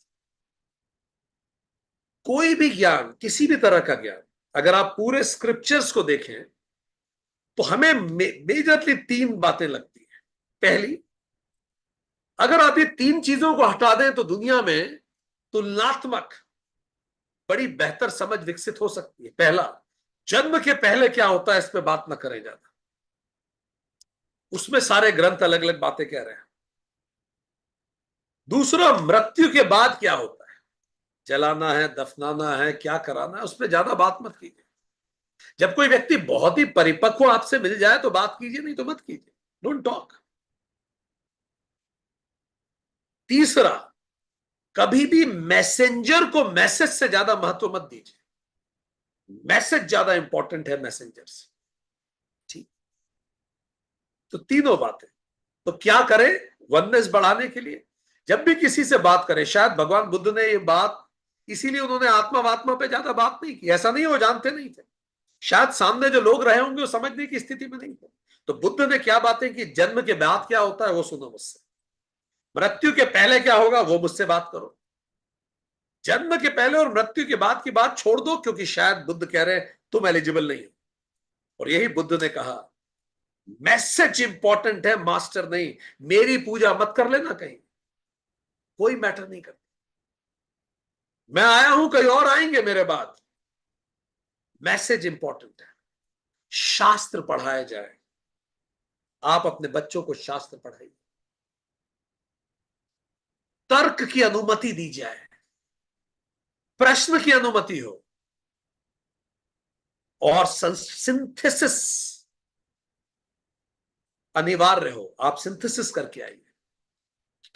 [SPEAKER 2] कोई भी ज्ञान, किसी भी तरह का ज्ञान, अगर आप पूरे स्क्रिप्चर्स को देखें तो हमें मेजरली तीन बातें लगती हैं। पहली, अगर आप ये तीन चीजों को हटा दें तो दुनिया में तुलनात्मक बड़ी बेहतर समझ विकसित हो सकती है। पहला, जन्म के पहले क्या होता है इस पे बात ना करें ज्यादा, उसमें सारे ग्रंथ अलग अलग बातें कह रहे हैं। दूसरा, मृत्यु के बाद क्या होता है, जलाना है, दफनाना है, क्या कराना है, उस पर ज्यादा बात मत कीजिए। जब कोई व्यक्ति बहुत ही परिपक्व आपसे मिल जाए तो बात कीजिए, नहीं तो मत कीजिए, डोंट टॉक। तीसरा, कभी भी मैसेंजर को मैसेज से ज्यादा महत्व मत दीजिए, मैसेज ज्यादा इंपॉर्टेंट है मैसेंजर से। ठीक, तो तीनों बातें। तो क्या करें वननेस बढ़ाने के लिए? जब भी किसी से बात करें, शायद भगवान बुद्ध ने ये बात, इसीलिए उन्होंने आत्मा वात्मा पे ज्यादा बात नहीं की, ऐसा नहीं, वो जानते नहीं थे, शायद सामने जो लोग रहे होंगे वो समझने की स्थिति में नहीं थे। तो बुद्ध ने क्या बातें की? जन्म के बाद क्या होता है वो सुनो मुझसे, मृत्यु के पहले क्या होगा वो मुझसे बात करो। जन्म के पहले और मृत्यु के बाद की बात छोड़ दो, क्योंकि शायद बुद्ध कह रहे हैं तुम एलिजिबल नहीं हो। और यही बुद्ध ने कहा, मैसेज इंपॉर्टेंट है, मास्टर नहीं। मेरी पूजा मत कर लेना कहीं, कोई मैटर नहीं करता। मैं आया हूं, कहीं और आएंगे मेरे बाद, मैसेज इंपॉर्टेंट है। शास्त्र पढ़ाया जाए, आप अपने बच्चों को शास्त्र पढ़ाइए, तर्क की अनुमति दी जाए, प्रश्न की अनुमति हो, और सिंथेसिस अनिवार्य हो। आप सिंथेसिस करके आइए।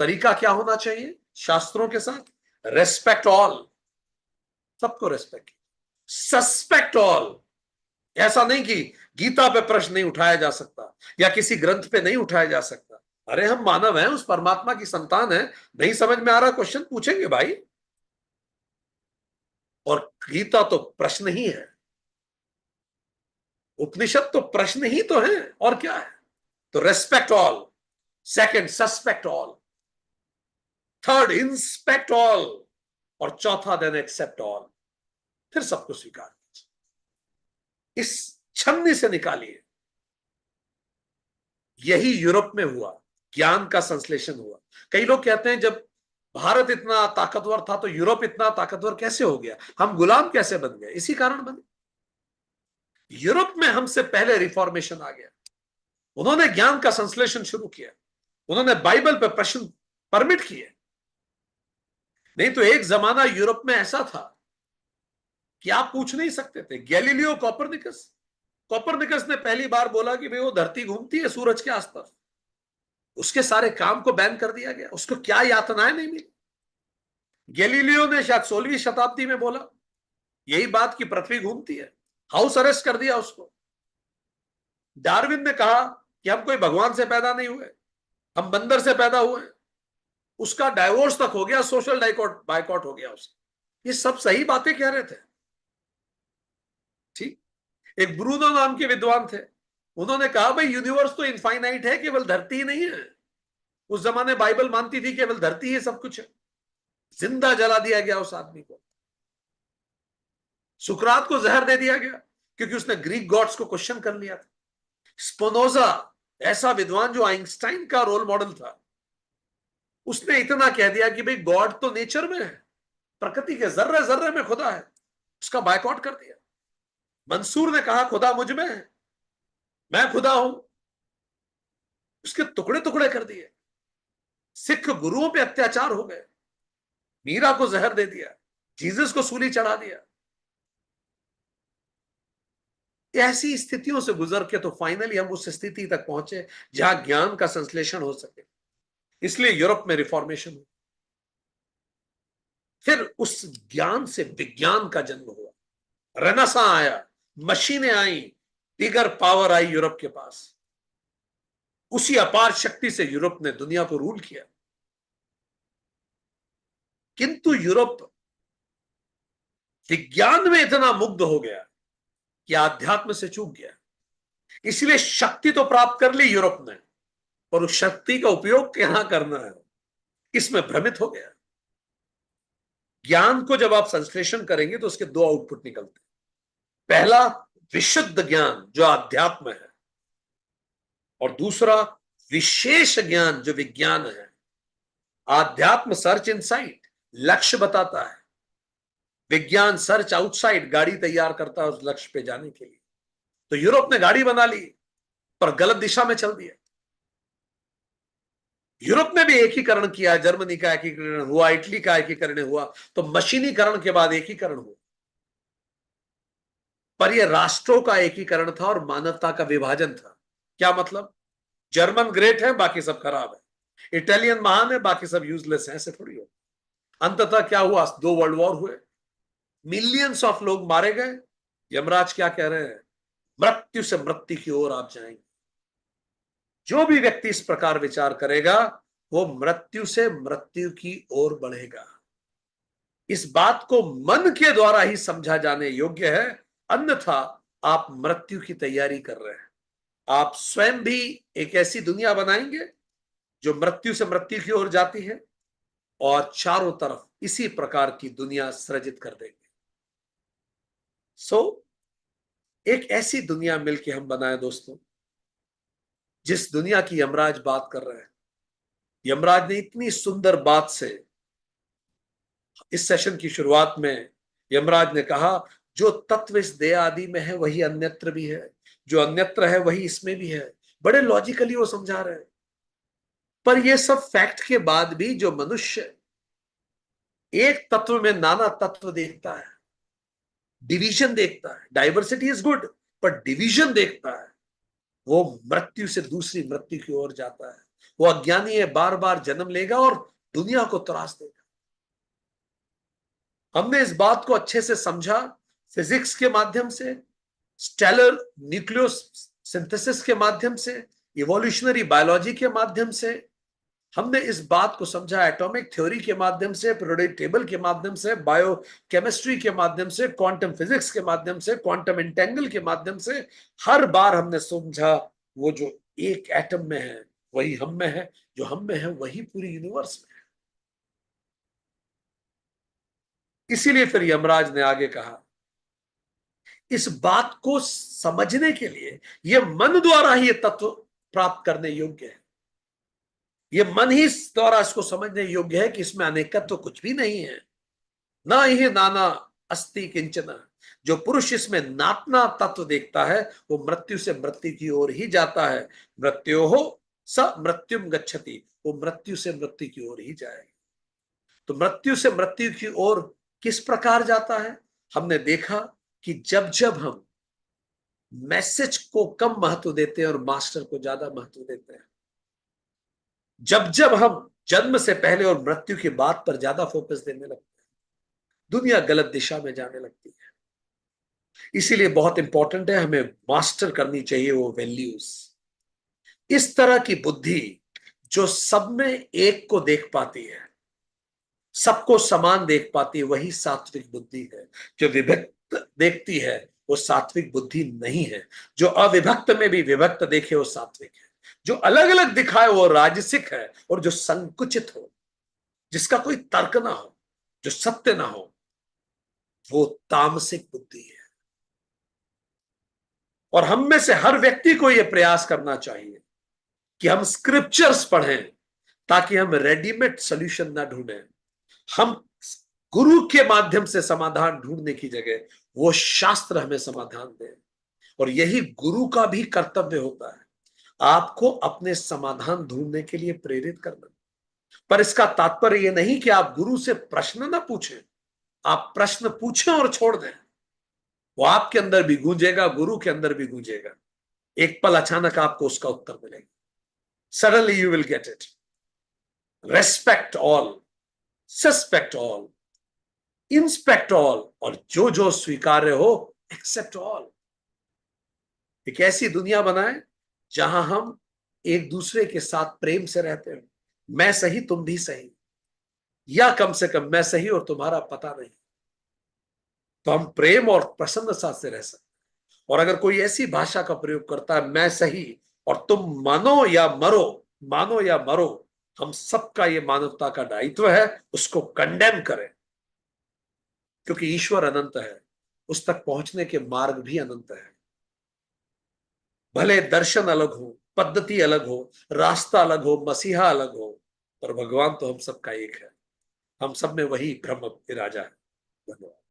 [SPEAKER 2] तरीका क्या होना चाहिए शास्त्रों के साथ? रेस्पेक्ट ऑल, सबको रेस्पेक्ट, सस्पेक्ट ऑल। ऐसा नहीं कि गीता पे प्रश्न नहीं उठाया जा सकता या किसी ग्रंथ पे नहीं उठाया जा सकता। अरे हम मानव हैं, उस परमात्मा की संतान है, नहीं समझ में आ रहा क्वेश्चन पूछेंगे भाई। और गीता तो प्रश्न ही है, उपनिषद तो प्रश्न ही तो है, और क्या है? तो respect all, second suspect all, third inspect all, और चौथा देन एक्सेप्ट ऑल। फिर सबको स्वीकार कीजिए, इस छन्नी से निकालिए। यही यूरोप में हुआ, ज्ञान का संश्लेषण हुआ। कई लोग कहते हैं जब भारत इतना ताकतवर था तो यूरोप इतना ताकतवर कैसे हो गया, हम गुलाम कैसे बन गए? इसी कारण बने। यूरोप में हमसे पहले रिफॉर्मेशन आ गया, उन्होंने ज्ञान का संश्लेषण शुरू किया, उन्होंने बाइबल पर प्रश्न परमिट किए। नहीं तो एक जमाना यूरोप में ऐसा था कि आप पूछ नहीं सकते थे। गैलीलियो कोपरनिकस, कोपरनिकस ने पहली बार बोला कि भाई वो धरती घूमती है सूरज के आसपास, उसके सारे काम को बैन कर दिया गया, उसको क्या यातनाएं नहीं मिली। गैलीलियो ने शायद 16वीं शताब्दी में बोला यही बात कि पृथ्वी घूमती है, हाउस अरेस्ट कर दिया उसको। डार्विन ने कहा कि हम कोई भगवान से पैदा नहीं हुए, हम बंदर से पैदा हुए हैं, उसका डाइवोर्स तक हो गया, सोशल बाइकॉट हो गया उसका। ये सब सही बातें कह रहे थे। ठीक। एक ब्रूनो नाम के विद्वान थे, उन्होंने कहा भाई यूनिवर्स तो इनफाइनाइट है, केवल धरती ही नहीं है। उस जमाने बाइबल मानती थी केवल धरती ही सब कुछ है। जिंदा जला दिया गया उस आदमी को। सुकरात को जहर दे दिया गया क्योंकि उसने ग्रीक गॉड्स को क्वेश्चन कर लिया था। स्पिनोजा, ऐसा विद्वान जो आइंस्टाइन का रोल मॉडल था, उसने इतना कह दिया कि भाई गॉड तो नेचर में है, प्रकृति के जर्रे जर्रे में खुदा है, उसका बायकॉट कर दिया। मंसूर ने कहा खुदा मुझ में है, मैं खुदा हूं, उसके टुकड़े टुकड़े कर दिए। सिख गुरुओं पे अत्याचार हो गए, मीरा को जहर दे दिया, जीसस को सूली चढ़ा दिया। ऐसी स्थितियों से गुजर के तो फाइनली हम उस स्थिति तक पहुंचे जहां ज्ञान का संश्लेषण हो सके। इसलिए यूरोप में रिफॉर्मेशन हुई, फिर उस ज्ञान से विज्ञान का जन्म हुआ, रेनेसां आया, मशीनें आई, बिगर पावर आई यूरोप के पास। उसी अपार शक्ति से यूरोप ने दुनिया को रूल किया। किंतु यूरोप विज्ञान में इतना मुग्ध हो गया कि आध्यात्म से चूक गया। इसलिए शक्ति तो प्राप्त कर ली यूरोप ने, और उस शक्ति का उपयोग कहां करना है इसमें भ्रमित हो गया। ज्ञान को जब आप संश्लेषण करेंगे तो उसके दो आउटपुट निकलते हैं। पहला विशुद्ध ज्ञान जो आध्यात्म है, और दूसरा विशेष ज्ञान जो विज्ञान है। आध्यात्म सर्च इनसाइड, लक्ष्य बताता है। विज्ञान सर्च आउटसाइड, गाड़ी तैयार करता है उस लक्ष्य पे जाने के लिए। तो यूरोप ने गाड़ी बना ली पर गलत दिशा में चल दिया। यूरोप ने भी एकीकरण किया, जर्मनी का एकीकरण हुआ, इटली का एकीकरण हुआ, तो मशीनीकरण के बाद एकीकरण हुआ। पर यह राष्ट्रों का एकीकरण था और मानवता का विभाजन था। क्या मतलब? जर्मन ग्रेट है, बाकी सब खराब है। इटालियन महान है, बाकी सब यूजलेस है, ऐसे थोड़ी हो। अंततः क्या हुआ? दो वर्ल्ड वॉर हुए, मिलियंस ऑफ लोग मारे गए। यमराज क्या कह रहे हैं? मृत्यु से मृत्यु की ओर आप जाएंगे। जो भी व्यक्ति इस प्रकार विचार करेगा वो मृत्यु से मृत्यु की ओर बढ़ेगा। इस बात को मन के द्वारा ही समझा जाने योग्य है, अन्यथा आप मृत्यु की तैयारी कर रहे हैं। आप स्वयं भी एक ऐसी दुनिया बनाएंगे जो मृत्यु से मृत्यु की ओर जाती है, और चारों तरफ इसी प्रकार की दुनिया सृजित कर देंगे। एक ऐसी दुनिया मिलके हम बनाए दोस्तों, जिस दुनिया की यमराज बात कर रहे हैं। यमराज ने इतनी सुंदर बात से इस सेशन की शुरुआत में यमराज ने कहा, जो तत्व इस देह आदि में है वही अन्यत्र भी है, जो अन्यत्र है वही इसमें भी है। बड़े लॉजिकली वो समझा रहे हैं। पर ये सब फैक्ट के बाद भी जो मनुष्य एक तत्व में नाना तत्व देखता है, डिवीजन देखता है, डाइवर्सिटी इज गुड, पर डिवीजन देखता है, वो मृत्यु से दूसरी मृत्यु की ओर जाता है। वो अज्ञानी है, बार बार जन्म लेगा और दुनिया को त्रास देगा। हमने इस बात को अच्छे से समझा फिजिक्स के माध्यम से, स्टेलर न्यूक्लियोसिंथेसिस के माध्यम से, इवोल्यूशनरी बायोलॉजी के माध्यम से। हमने इस बात को समझा एटॉमिक थ्योरी के माध्यम से, पीरियोडिक टेबल के माध्यम से, बायोकेमिस्ट्री के माध्यम से, क्वांटम फिजिक्स के माध्यम से, क्वांटम एंटेंगल के माध्यम से। हर बार हमने समझा वो जो एक एटम में है वही हम में है, जो हम में है वही पूरी यूनिवर्स में है। इसीलिए फिर यमराज ने आगे कहा, इस बात को समझने के लिए यह मन द्वारा ही तत्व प्राप्त करने योग्य है। यह मन ही द्वारा इसको समझने योग्य है कि इसमें अनेकत्व कुछ भी नहीं है। ना ही नाना अस्ति किंचन। जो पुरुष इसमें नातना तत्व देखता है वो मृत्यु से मृत्यु की ओर ही जाता है। मृत्यु हो स मृत्युम गच्छति, वो मृत्यु से मृत्यु की ओर ही जाएगा। तो मृत्यु से मृत्यु की ओर किस प्रकार जाता है? हमने देखा कि जब जब हम मैसेज को कम महत्व देते हैं और मास्टर को ज्यादा महत्व देते हैं, जब जब हम जन्म से पहले और मृत्यु की बात पर ज्यादा फोकस देने लगते हैं, दुनिया गलत दिशा में जाने लगती है। इसीलिए बहुत इंपॉर्टेंट है, हमें मास्टर करनी चाहिए वो वैल्यूज। इस तरह की बुद्धि जो सब में एक को देख पाती है, सबको समान देख पाती है, वही सात्विक बुद्धि है। जो विभक्त देखती है वो सात्विक बुद्धि नहीं है। जो अविभक्त में भी विभक्त देखे वो सात्विक है। जो अलग अलग दिखाए वो राजसिक है। और जो संकुचित हो, जिसका कोई तर्क ना हो, जो सत्य ना हो, वो तामसिक बुद्धि है। और हम में से हर व्यक्ति को यह प्रयास करना चाहिए कि हम स्क्रिप्चर्स पढ़ें, ताकि हम रेडीमेड सॉल्यूशन ना ढूंढें। हम गुरु के माध्यम से समाधान ढूंढने की जगह वो शास्त्र हमें समाधान दे। और यही गुरु का भी कर्तव्य होता है, आपको अपने समाधान ढूंढने के लिए प्रेरित करना। पर इसका तात्पर्य यह नहीं कि आप गुरु से प्रश्न ना पूछें। आप प्रश्न पूछें और छोड़ दें, वो आपके अंदर भी गूंजेगा, गुरु के अंदर भी गूंजेगा। एक पल अचानक आपको उसका उत्तर मिलेगा। Suddenly you will get it. Respect all, suspect all, inspect all, और जो जो स्वीकार्य हो एक्सेप्ट ऑल। एक ऐसी दुनिया बनाए जहां हम एक दूसरे के साथ प्रेम से रहते हैं। मैं सही तुम भी सही, या कम से कम मैं सही और तुम्हारा पता नहीं, तो हम प्रेम और प्रसन्नता से रह सकते हैं। और अगर कोई ऐसी भाषा का प्रयोग करता है, मैं सही और तुम मानो या मरो, मानो या मरो, हम सबका ये मानवता का दायित्व है, उसको कंडेम करें। क्योंकि ईश्वर अनंत है, उस तक पहुंचने के मार्ग भी अनंत है। भले दर्शन अलग हो, पद्धति अलग हो, रास्ता अलग हो, मसीहा अलग हो, पर भगवान तो हम सबका एक है। हम सब में वही ब्रह्म विराजा है। धन्यवाद।